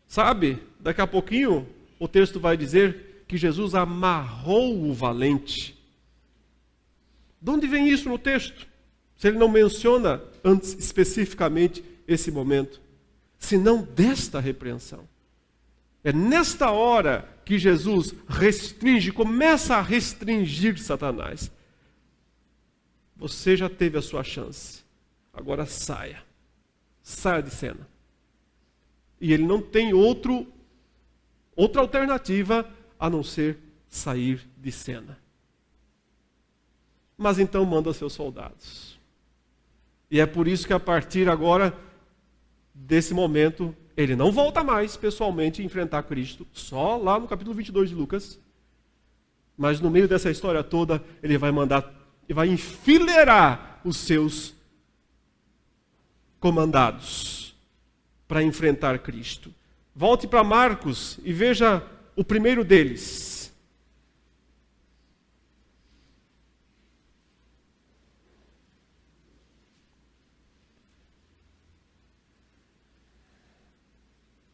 Sabe, daqui a pouquinho o texto vai dizer que Jesus amarrou o valente. De onde vem isso no texto? Se ele não menciona antes especificamente esse momento, senão desta repreensão. É nesta hora que Jesus começa a restringir Satanás. Você já teve a sua chance. Agora saia. Saia de cena. E ele não tem outra alternativa a não ser sair de cena. Mas então manda seus soldados. E é por isso que a partir agora desse momento, ele não volta mais pessoalmente a enfrentar Cristo, só lá no capítulo 22 de Lucas. Mas no meio dessa história toda, ele vai mandar, e vai enfileirar os seus comandados para enfrentar Cristo. Volte para Marcos e veja o primeiro deles.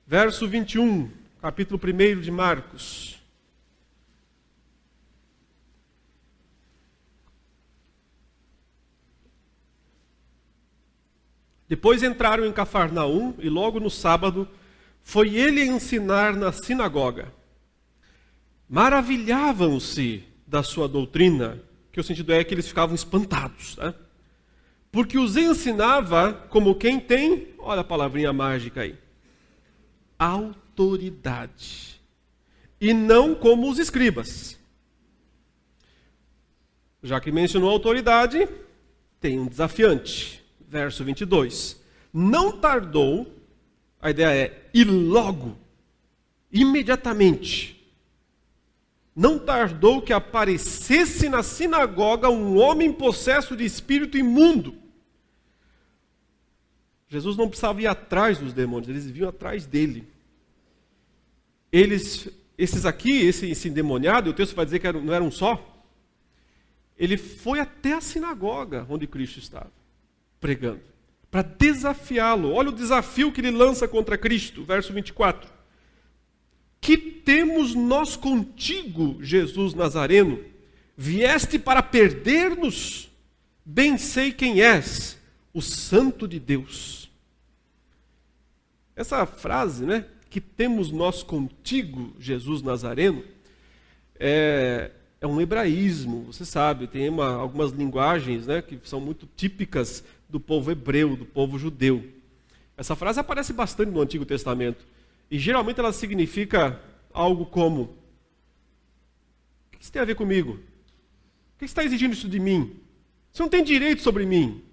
Verso 21, capítulo 1 de Marcos. Depois entraram em Cafarnaum e logo no sábado foi ele ensinar na sinagoga. Maravilhavam-se da sua doutrina, que o sentido é que eles ficavam espantados, né? Porque os ensinava como quem tem, olha a palavrinha mágica aí, autoridade, e não como os escribas. Já que mencionou autoridade, tem um desafiante. Verso 22. Não tardou, a ideia é, e logo, imediatamente, não tardou que aparecesse na sinagoga um homem possesso de espírito imundo. Jesus não precisava ir atrás dos demônios, eles vinham atrás dele. Esse endemoniado, o texto vai dizer que não era um só, ele foi até a sinagoga onde Cristo estava, pregando, para desafiá-lo. Olha o desafio que ele lança contra Cristo, verso 24. Que temos nós contigo, Jesus Nazareno? Vieste para perder-nos? Bem sei quem és, o Santo de Deus. Essa frase, né? Que temos nós contigo, Jesus Nazareno, é um hebraísmo, você sabe, tem algumas linguagens, né, que são muito típicas do povo hebreu, do povo judeu. Essa frase aparece bastante no Antigo Testamento, e geralmente ela significa algo como: o que isso tem a ver comigo? O que você está exigindo isso de mim? Você não tem direito sobre mim.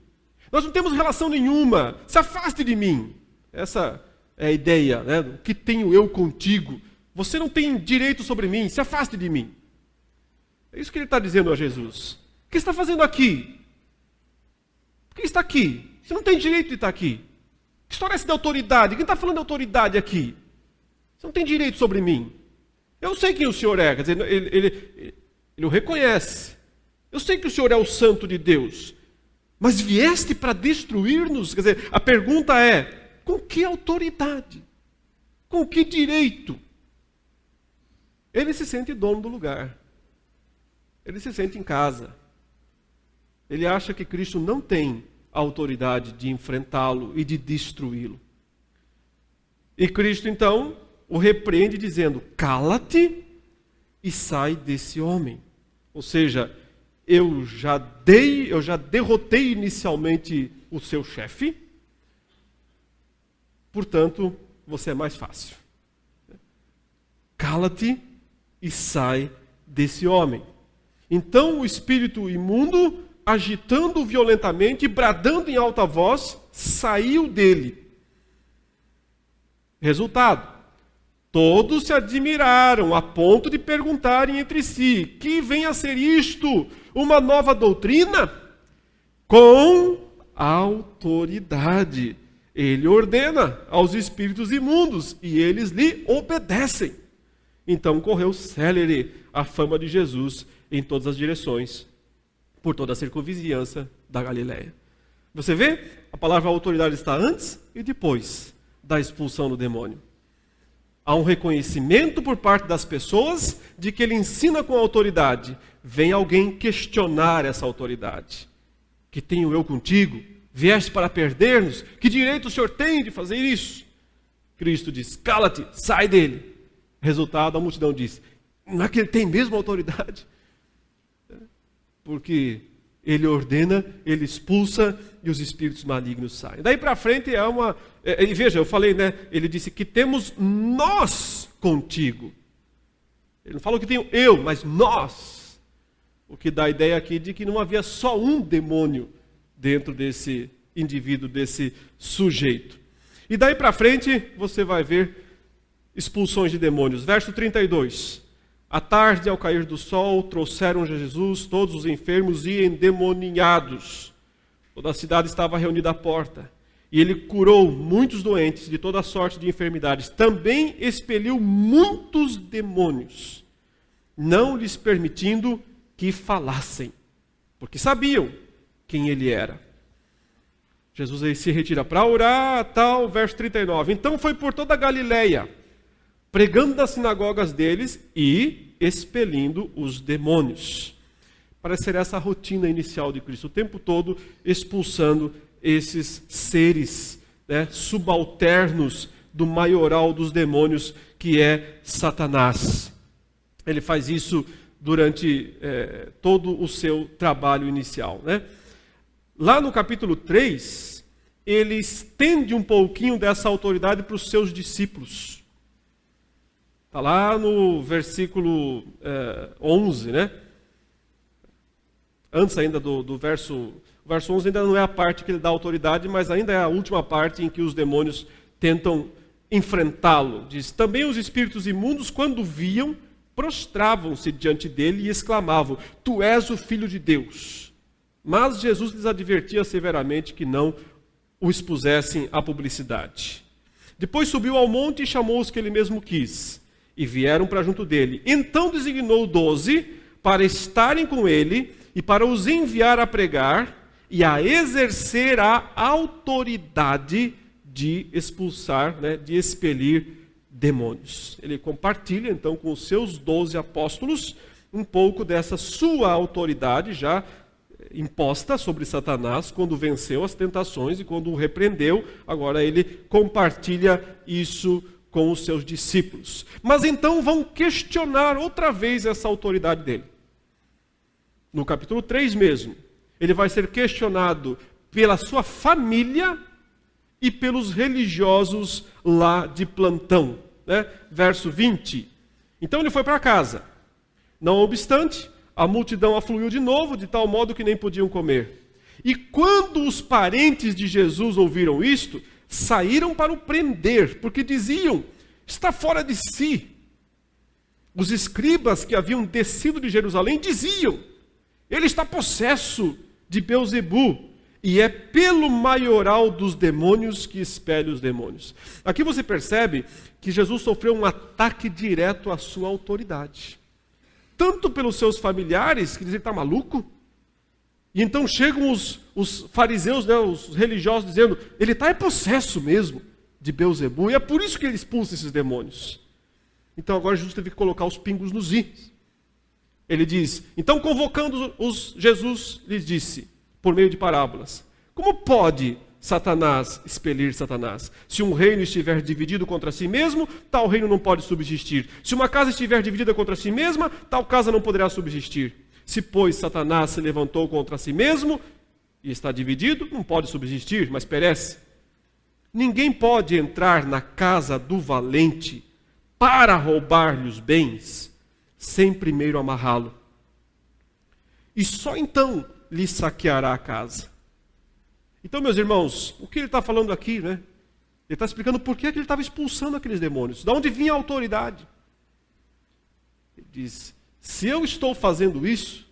Nós não temos relação nenhuma. Se afaste de mim. Essa é a ideia, né? O que tenho eu contigo? Você não tem direito sobre mim. Se afaste de mim. É isso que ele está dizendo a Jesus. O que você está fazendo aqui? Por que está aqui? Você não tem direito de estar aqui. Que história é essa de autoridade? Quem está falando de autoridade aqui? Você não tem direito sobre mim. Eu sei quem o Senhor é. Quer dizer, ele o reconhece. Eu sei que o Senhor é o Santo de Deus. Mas vieste para destruir-nos? Quer dizer, a pergunta é, com que autoridade? Com que direito? Ele se sente dono do lugar. Ele se sente em casa. Ele acha que Cristo não tem a autoridade de enfrentá-lo e de destruí-lo. E Cristo, então, o repreende dizendo, cala-te e sai desse homem. Ou seja, eu já derrotei inicialmente o seu chefe, portanto, você é mais fácil. Cala-te e sai desse homem. Então o espírito imundo, agitando violentamente e bradando em alta voz, saiu dele. Resultado: todos se admiraram a ponto de perguntarem entre si: que vem a ser isto? Uma nova doutrina? Com autoridade. Ele ordena aos espíritos imundos e eles lhe obedecem. Então correu célere a fama de Jesus em todas as direções, por toda a circunvizinhança da Galileia. Você vê? A palavra autoridade está antes e depois da expulsão do demônio. Há um reconhecimento por parte das pessoas de que ele ensina com autoridade. Vem alguém questionar essa autoridade. Que tenho eu contigo? Vieste para perder-nos? Que direito o Senhor tem de fazer isso? Cristo diz, cala-te, sai dele. Resultado, a multidão diz, não é que ele tem mesmo autoridade? Porque ele ordena, ele expulsa e os espíritos malignos saem. Daí para frente é uma... E veja, eu falei, né? Ele disse que temos nós contigo. Ele não falou que tenho eu, mas nós. O que dá a ideia aqui de que não havia só um demônio dentro desse indivíduo, desse sujeito. E daí para frente você vai ver expulsões de demônios. Verso 32. À tarde, ao cair do sol, trouxeram a Jesus todos os enfermos e endemoninhados. Toda a cidade estava reunida à porta. E ele curou muitos doentes de toda sorte de enfermidades. Também expeliu muitos demônios, não lhes permitindo que falassem, porque sabiam quem ele era. Jesus aí se retira para orar, tal, verso 39. Então foi por toda a Galileia, pregando nas sinagogas deles e expelindo os demônios. Parece ser essa a rotina inicial de Cristo, o tempo todo expulsando esses seres, né, subalternos do maioral dos demônios, que é Satanás. Ele faz isso durante todo o seu trabalho inicial, né? Lá no capítulo 3, ele estende um pouquinho dessa autoridade para os seus discípulos. Está lá no versículo 11, né? Antes ainda do verso 11 ainda não é a parte que ele dá autoridade, mas ainda é a última parte em que os demônios tentam enfrentá-lo. Diz, também os espíritos imundos, quando viam, prostravam-se diante dele e exclamavam, tu és o Filho de Deus. Mas Jesus lhes advertia severamente que não o expusessem à publicidade. Depois subiu ao monte e chamou os que ele mesmo quis, e vieram para junto dele. Então designou 12 para estarem com ele e para os enviar a pregar e a exercer a autoridade de expulsar, né, de expelir demônios. Ele compartilha então com os seus 12 apóstolos um pouco dessa sua autoridade já imposta sobre Satanás quando venceu as tentações e quando o repreendeu. Agora ele compartilha isso com os seus discípulos. Mas então vão questionar outra vez essa autoridade dele. No capítulo 3 mesmo, ele vai ser questionado pela sua família e pelos religiosos lá de plantão, né? Verso 20. Então ele foi para casa. Não obstante, a multidão afluiu de novo, de tal modo que nem podiam comer. E quando os parentes de Jesus ouviram isto, saíram para o prender, porque diziam, está fora de si. Os escribas que haviam descido de Jerusalém diziam: ele está possesso de Beelzebu, e é pelo maioral dos demônios que expele os demônios. Aqui você percebe que Jesus sofreu um ataque direto à sua autoridade. Tanto pelos seus familiares, que dizem: está maluco? E então chegam os fariseus, né, os religiosos, dizendo: ele está possesso mesmo de Beelzebu, e é por isso que ele expulsa esses demônios. Então agora Jesus teve que colocar os pingos nos is. Ele diz: então convocando Jesus lhes disse, por meio de parábolas: como pode Satanás expelir Satanás? Se um reino estiver dividido contra si mesmo, tal reino não pode subsistir. Se uma casa estiver dividida contra si mesma, tal casa não poderá subsistir. Se, pois, Satanás se levantou contra si mesmo e está dividido, não pode subsistir, mas perece. Ninguém pode entrar na casa do valente para roubar-lhe os bens, sem primeiro amarrá-lo. E só então lhe saqueará a casa. Então, meus irmãos, o que ele está falando aqui, né? Ele está explicando por que ele estava expulsando aqueles demônios. De onde vinha a autoridade? Ele diz: se eu estou fazendo isso,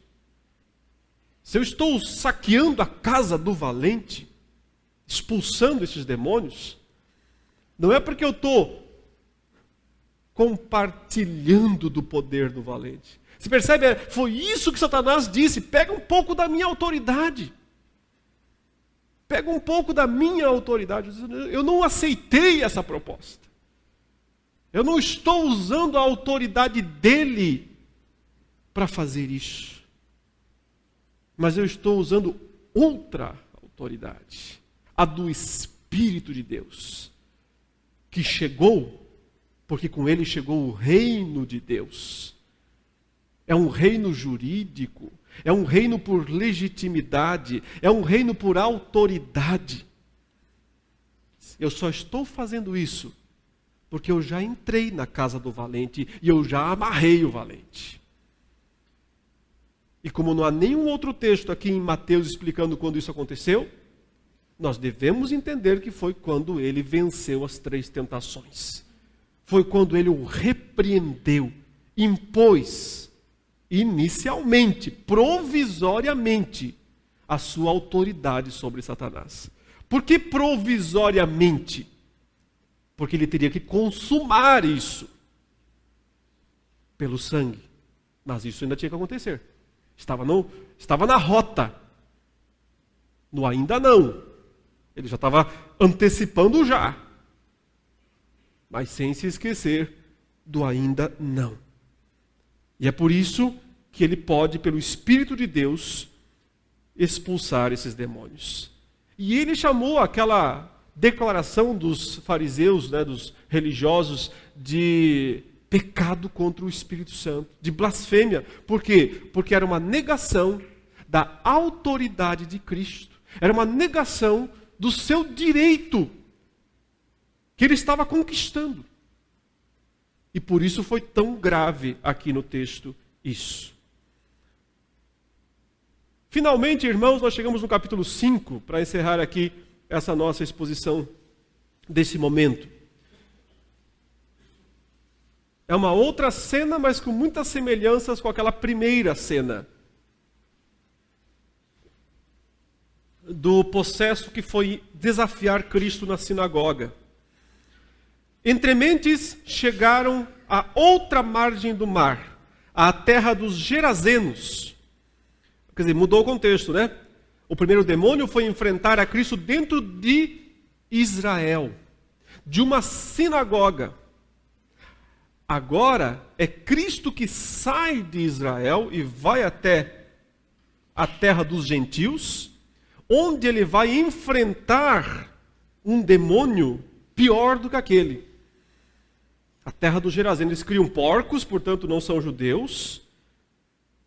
se eu estou saqueando a casa do valente, expulsando esses demônios, não é porque eu estou compartilhando do poder do valente. Você percebe? Foi isso que Satanás disse: pega um pouco da minha autoridade. Pega um pouco da minha autoridade. Eu não aceitei essa proposta. Eu não estou usando a autoridade dele para fazer isso. Mas eu estou usando outra autoridade, a do Espírito de Deus, que chegou, porque com ele chegou o reino de Deus. É um reino jurídico, é um reino por legitimidade, é um reino por autoridade. Eu só estou fazendo isso porque eu já entrei na casa do valente e eu já amarrei o valente. E como não há nenhum outro texto aqui em Mateus explicando quando isso aconteceu, nós devemos entender que foi quando ele venceu as 3 tentações. Foi quando ele o repreendeu, impôs inicialmente, provisoriamente, a sua autoridade sobre Satanás. Por que provisoriamente? Porque ele teria que consumar isso pelo sangue. Mas isso ainda tinha que acontecer. Estava na rota. No ainda não. Ele já estava antecipando já. Mas sem se esquecer do ainda não. E é por isso que ele pode, pelo Espírito de Deus, expulsar esses demônios. E ele chamou aquela declaração dos fariseus, né, dos religiosos, de pecado contra o Espírito Santo, de blasfêmia. Por quê? Porque era uma negação da autoridade de Cristo. Era uma negação do seu direito que ele estava conquistando. E por isso foi tão grave aqui no texto isso. Finalmente, irmãos, nós chegamos no capítulo 5, para encerrar aqui essa nossa exposição desse momento. É uma outra cena, mas com muitas semelhanças com aquela primeira cena do possesso que foi desafiar Cristo na sinagoga. Entre mentes chegaram à outra margem do mar, à terra dos Gerazenos. Quer dizer, mudou o contexto, né? O primeiro demônio foi enfrentar a Cristo dentro de Israel, de uma sinagoga. Agora é Cristo que sai de Israel e vai até a terra dos gentios, onde ele vai enfrentar um demônio pior do que aquele. A terra dos Gerazenos, eles criam porcos, portanto não são judeus.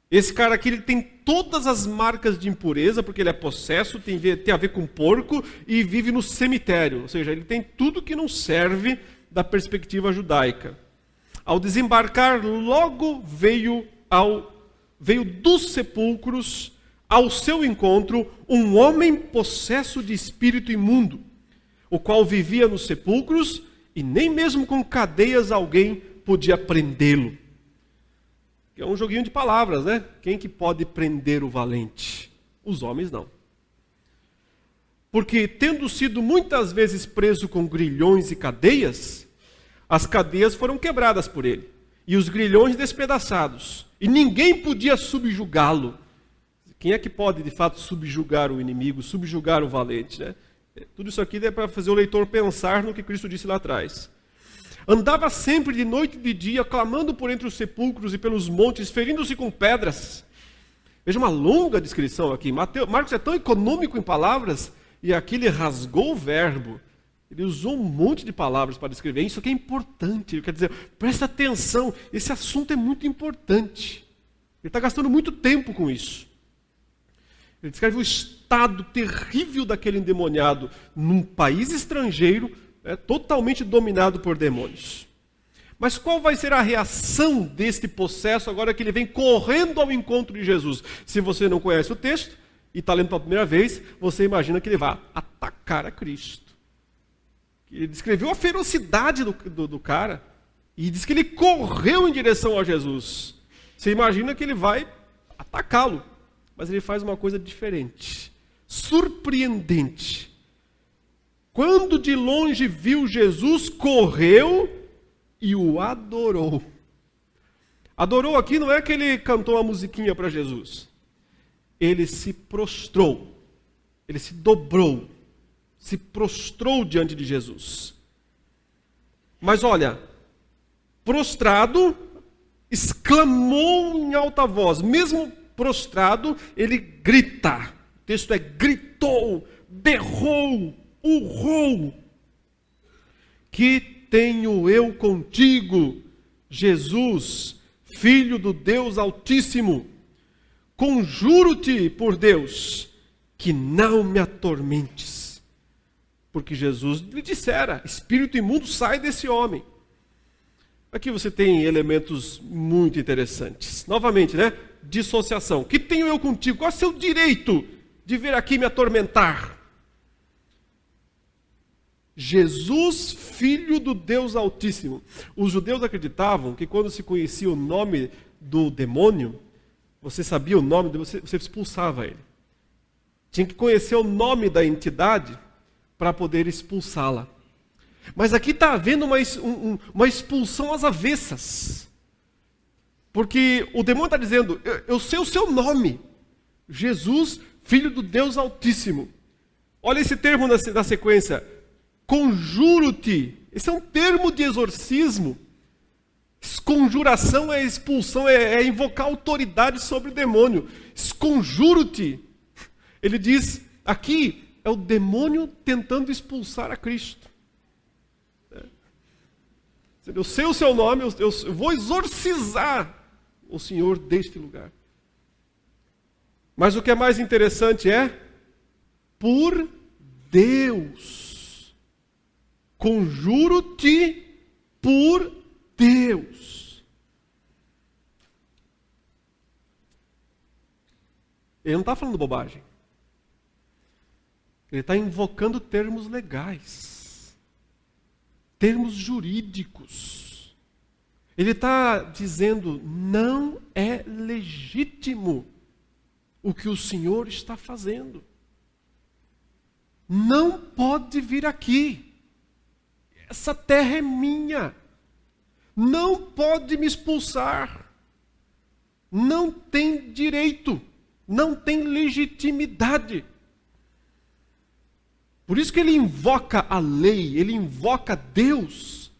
Esse cara aqui, ele tem todas as marcas de impureza, porque ele é possesso, tem a ver com porco e vive no cemitério. Ou seja, ele tem tudo que não serve da perspectiva judaica. Ao desembarcar, logo veio dos sepulcros ao seu encontro um homem possesso de espírito imundo, o qual vivia nos sepulcros e nem mesmo com cadeias alguém podia prendê-lo. Que é um joguinho de palavras, né? Quem que pode prender o valente? Os homens não. Porque, tendo sido muitas vezes preso com grilhões e cadeias, as cadeias foram quebradas por ele, e os grilhões despedaçados, e ninguém podia subjugá-lo. Quem é que pode, de fato, subjugar o inimigo, subjugar o valente, né? Tudo isso aqui é para fazer o leitor pensar no que Cristo disse lá atrás. Andava sempre de noite e de dia, clamando por entre os sepulcros e pelos montes, ferindo-se com pedras. Veja uma longa descrição aqui. Marcos é tão econômico em palavras, e aqui ele rasgou o verbo. Ele usou um monte de palavras para descrever. Isso aqui é importante. Quer dizer, presta atenção, esse assunto é muito importante. Ele está gastando muito tempo com isso. Ele descreve o estado terrível daquele endemoniado num país estrangeiro, totalmente dominado por demônios. Mas qual vai ser a reação deste possesso agora que ele vem correndo ao encontro de Jesus? Se você não conhece o texto e está lendo pela primeira vez, você imagina que ele vai atacar a Cristo. Ele descreveu a ferocidade do cara e diz que ele correu em direção a Jesus. Você imagina que ele vai atacá-lo, mas ele faz uma coisa diferente, surpreendente. Quando de longe viu Jesus, correu e o adorou. Adorou aqui não é que ele cantou uma musiquinha para Jesus. Ele se prostrou, ele se dobrou, se prostrou diante de Jesus. Mas olha, prostrado, exclamou em alta voz. Mesmo prostrado, ele grita. O texto é gritou, berrou, urrou. Que tenho eu contigo, Jesus, Filho do Deus Altíssimo? Conjuro-te por Deus, que não me atormentes. Porque Jesus lhe dissera, espírito imundo, sai desse homem. Aqui você tem elementos muito interessantes. Novamente, né? Dissociação. Que tenho eu contigo? Qual é o seu direito de vir aqui me atormentar? Jesus, Filho do Deus Altíssimo. Os judeus acreditavam que quando se conhecia o nome do demônio, você sabia o nome, você expulsava ele. Tinha que conhecer o nome da entidade para poder expulsá-la. Mas aqui está havendo uma expulsão às avessas. Porque o demônio está dizendo, eu sei o seu nome. Jesus, Filho do Deus Altíssimo. Olha esse termo na sequência. Conjuro-te. Esse é um termo de exorcismo. Conjuração é expulsão, é invocar autoridade sobre o demônio. Conjuro-te. Ele diz, aqui é o demônio tentando expulsar a Cristo. Eu sei o seu nome, eu vou exorcizar o Senhor deste lugar. Mas o que é mais interessante é, por Deus. Conjuro-te por Deus. Ele não está falando bobagem. Ele está invocando termos legais, termos jurídicos. Ele está dizendo, não é legítimo o que o Senhor está fazendo. Não pode vir aqui. Essa terra é minha. Não pode me expulsar. Não tem direito. Não tem legitimidade. Por isso que ele invoca a lei, ele invoca Deus.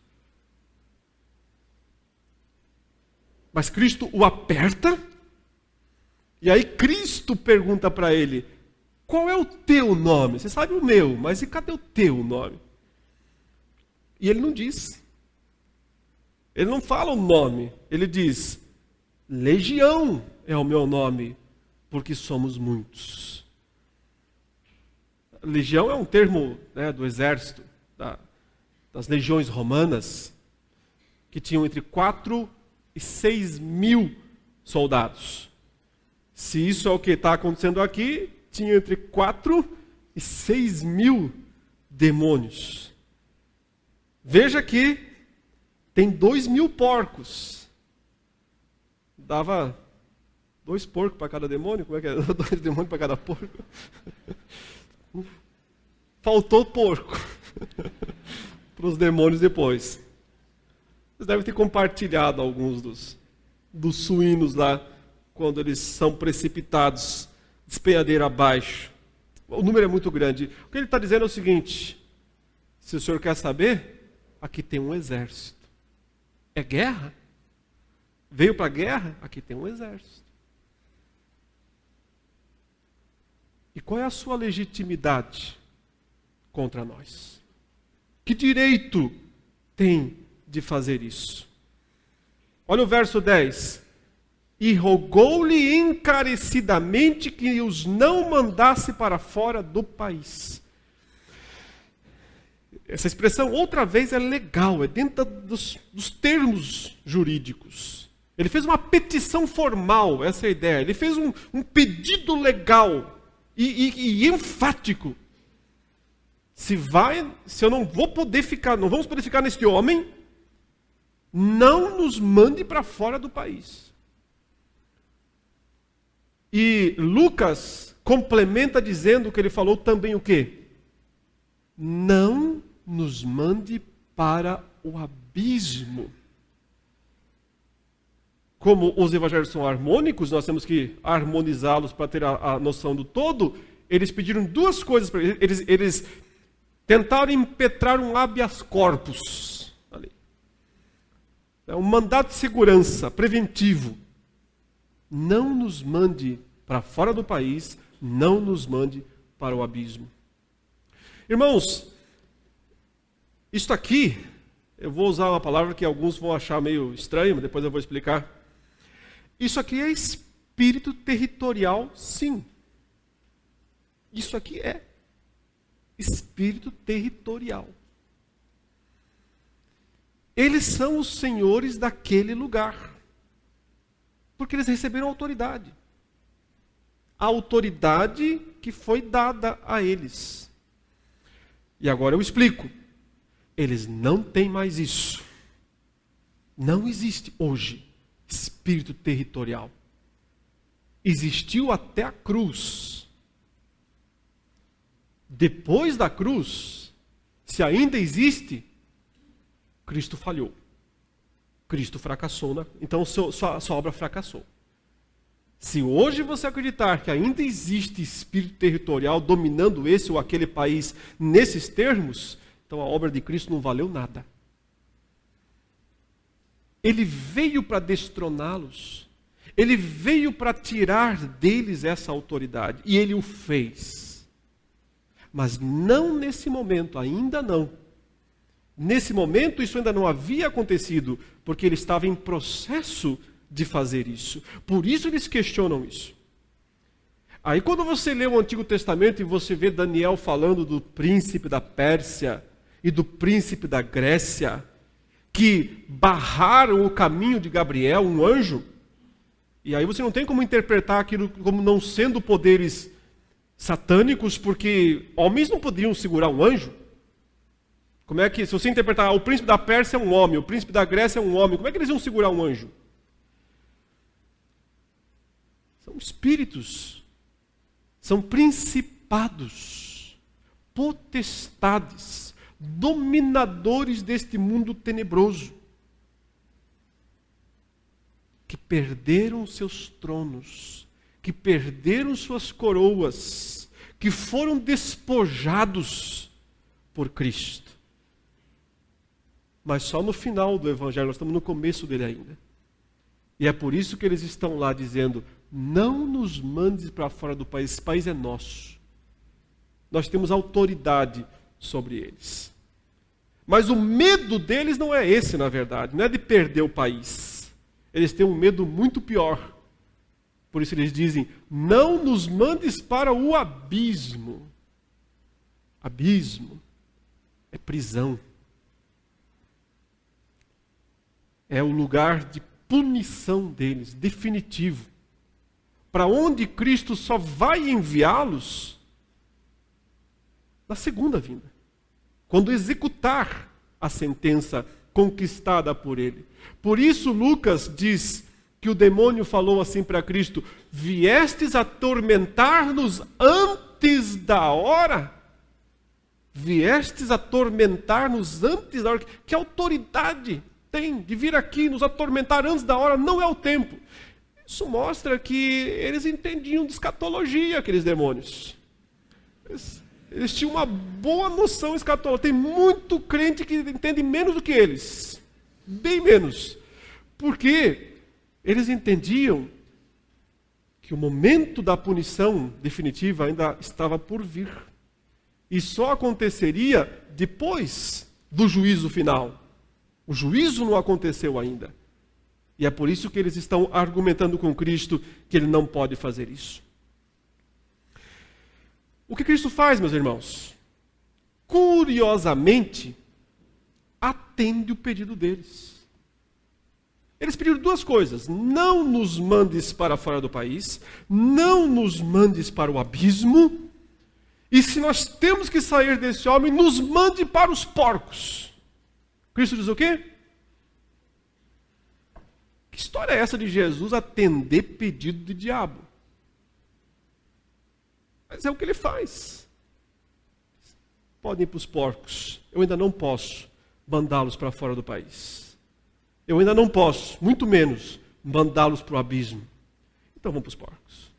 Mas Cristo o aperta, e aí Cristo pergunta para ele, qual é o teu nome? Você sabe o meu, mas e cadê o teu nome? E ele não diz. Ele não fala o nome, ele diz, Legião é o meu nome, porque somos muitos. Legião é um termo, né, do exército, das legiões romanas, que tinham entre 4 e 6 mil soldados. Se isso é o que está acontecendo aqui, tinha entre 4 e 6 mil demônios. Veja que tem 2.000 porcos. dava 2 porcos para cada demônio, como é que é? 2 demônios para cada porco. Faltou porco para os demônios depois. Vocês devem ter compartilhado alguns dos suínos lá, quando eles são precipitados, despenhadeira abaixo. O número é muito grande. O que ele está dizendo é o seguinte: se o senhor quer saber, aqui tem um exército. É guerra? Veio para a guerra? Aqui tem um exército. E qual é a sua legitimidade contra nós? Que direito tem de fazer isso? Olha o verso 10. E rogou-lhe encarecidamente que os não mandasse para fora do país. Essa expressão, outra vez, é legal, é dentro dos termos jurídicos. Ele fez uma petição formal, essa é a ideia. Ele fez um pedido legal e enfático. Se eu não vou poder ficar, não vamos poder ficar neste homem, não nos mande para fora do país. E Lucas complementa dizendo que ele falou também o quê? Não nos mande para o abismo. Como os evangelhos são harmônicos, nós temos que harmonizá-los para ter a noção do todo. Eles pediram 2 coisas para eles. Eles tentaram impetrar um habeas corpus. Ali. É um mandato de segurança preventivo. Não nos mande para fora do país, não nos mande para o abismo. Irmãos, isto aqui, eu vou usar uma palavra que alguns vão achar meio estranha, mas depois eu vou explicar. Isso aqui é espírito territorial, sim. Isso aqui é espírito territorial. Eles são os senhores daquele lugar. Porque eles receberam autoridade. A autoridade que foi dada a eles. E agora eu explico. Eles não têm mais isso. Não existe hoje espírito territorial. Existiu até a cruz. Depois da cruz, se ainda existe, Cristo falhou. Cristo fracassou, né? Então sua obra fracassou. Se hoje você acreditar que ainda existe espírito territorial dominando esse ou aquele país nesses termos, então a obra de Cristo não valeu nada. Ele veio para destroná-los. Ele veio para tirar deles essa autoridade. E ele o fez. Mas não nesse momento, ainda não. Nesse momento, isso ainda não havia acontecido, porque ele estava em processo de fazer isso. Por isso eles questionam isso. Aí quando você lê o Antigo Testamento e você vê Daniel falando do príncipe da Pérsia e do príncipe da Grécia, que barraram o caminho de Gabriel, um anjo, e aí você não tem como interpretar aquilo como não sendo poderes satânicos, porque homens não podiam segurar um anjo. Como é que, se você interpretar, o príncipe da Pérsia é um homem, o príncipe da Grécia é um homem, como é que eles iam segurar um anjo? São espíritos, são principados, potestades, dominadores deste mundo tenebroso, que perderam seus tronos, que perderam suas coroas, que foram despojados por Cristo. Mas só no final do Evangelho, nós estamos no começo dele ainda. E é por isso que eles estão lá dizendo, não nos mandes para fora do país, esse país é nosso. Nós temos autoridade sobre eles. Mas o medo deles não é esse, na verdade, não é de perder o país. Eles têm um medo muito pior. Por isso eles dizem, não nos mandes para o abismo. Abismo é prisão. É o lugar de punição deles, definitivo. Para onde Cristo só vai enviá-los na segunda vinda. Quando executar a sentença conquistada por ele. Por isso Lucas diz que o demônio falou assim para Cristo: viestes atormentar-nos antes da hora? Viestes atormentar-nos antes da hora? Que autoridade tem de vir aqui nos atormentar antes da hora? Não é o tempo. Isso mostra que eles entendiam de escatologia, aqueles demônios. Eles tinham uma boa noção escatológica. Tem muito crente que entende menos do que eles. Bem menos. Porque eles entendiam que o momento da punição definitiva ainda estava por vir. E só aconteceria depois do juízo final. O juízo não aconteceu ainda. E é por isso que eles estão argumentando com Cristo que ele não pode fazer isso. O que Cristo faz, meus irmãos? Curiosamente, atende o pedido deles. Eles pediram duas coisas: não nos mandes para fora do país, não nos mandes para o abismo, e se nós temos que sair desse homem, nos mande para os porcos. Cristo diz o quê? Que história é essa de Jesus atender pedido de diabo? Mas é o que ele faz. Podem ir para os porcos. Eu ainda não posso mandá-los para fora do país. Eu ainda não posso, muito menos, mandá-los para o abismo. Então vamos para os porcos.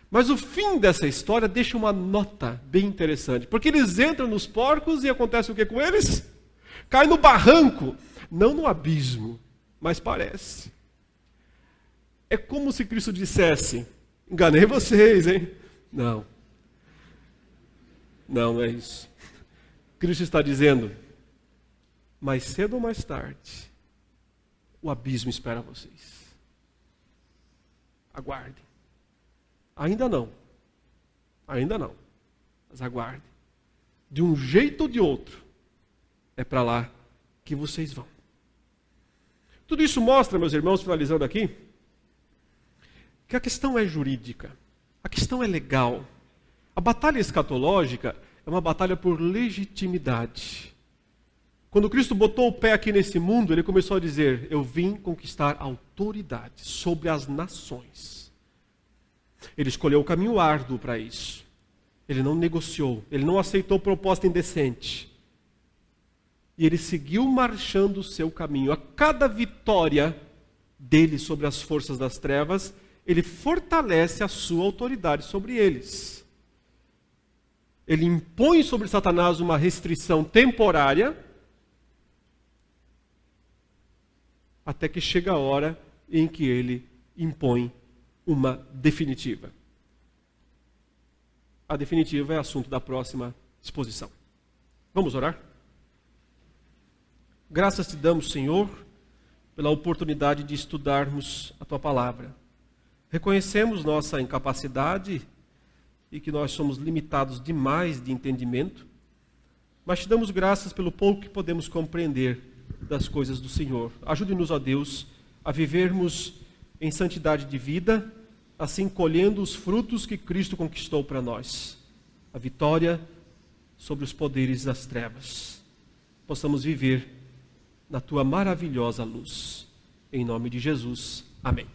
Mas o fim dessa história deixa uma nota bem interessante. Porque eles entram nos porcos e acontece o que com eles? Cai no barranco. Não no abismo, mas parece. É como se Cristo dissesse: enganei vocês, hein? Não. Não é isso. Cristo está dizendo: mais cedo ou mais tarde, o abismo espera vocês. Aguardem. Ainda não. Ainda não. Mas aguardem. De um jeito ou de outro, é para lá que vocês vão. Tudo isso mostra, meus irmãos, finalizando aqui, que a questão é jurídica. A questão é legal. A batalha escatológica é uma batalha por legitimidade. Quando Cristo botou o pé aqui nesse mundo, ele começou a dizer: eu vim conquistar autoridade sobre as nações. Ele escolheu o caminho árduo para isso. Ele não negociou, ele não aceitou proposta indecente. E ele seguiu marchando o seu caminho. A cada vitória dele sobre as forças das trevas, ele fortalece a sua autoridade sobre eles. Ele impõe sobre Satanás uma restrição temporária, até que chega a hora em que ele impõe uma definitiva. A definitiva é assunto da próxima exposição. Vamos orar? Graças te damos, Senhor, pela oportunidade de estudarmos a Tua Palavra. Reconhecemos nossa incapacidade e que nós somos limitados demais de entendimento, mas te damos graças pelo pouco que podemos compreender das coisas do Senhor. Ajude-nos, ó Deus, a vivermos em santidade de vida, assim colhendo os frutos que Cristo conquistou para nós. A vitória sobre os poderes das trevas. Possamos viver na Tua maravilhosa luz. Em nome de Jesus. Amém.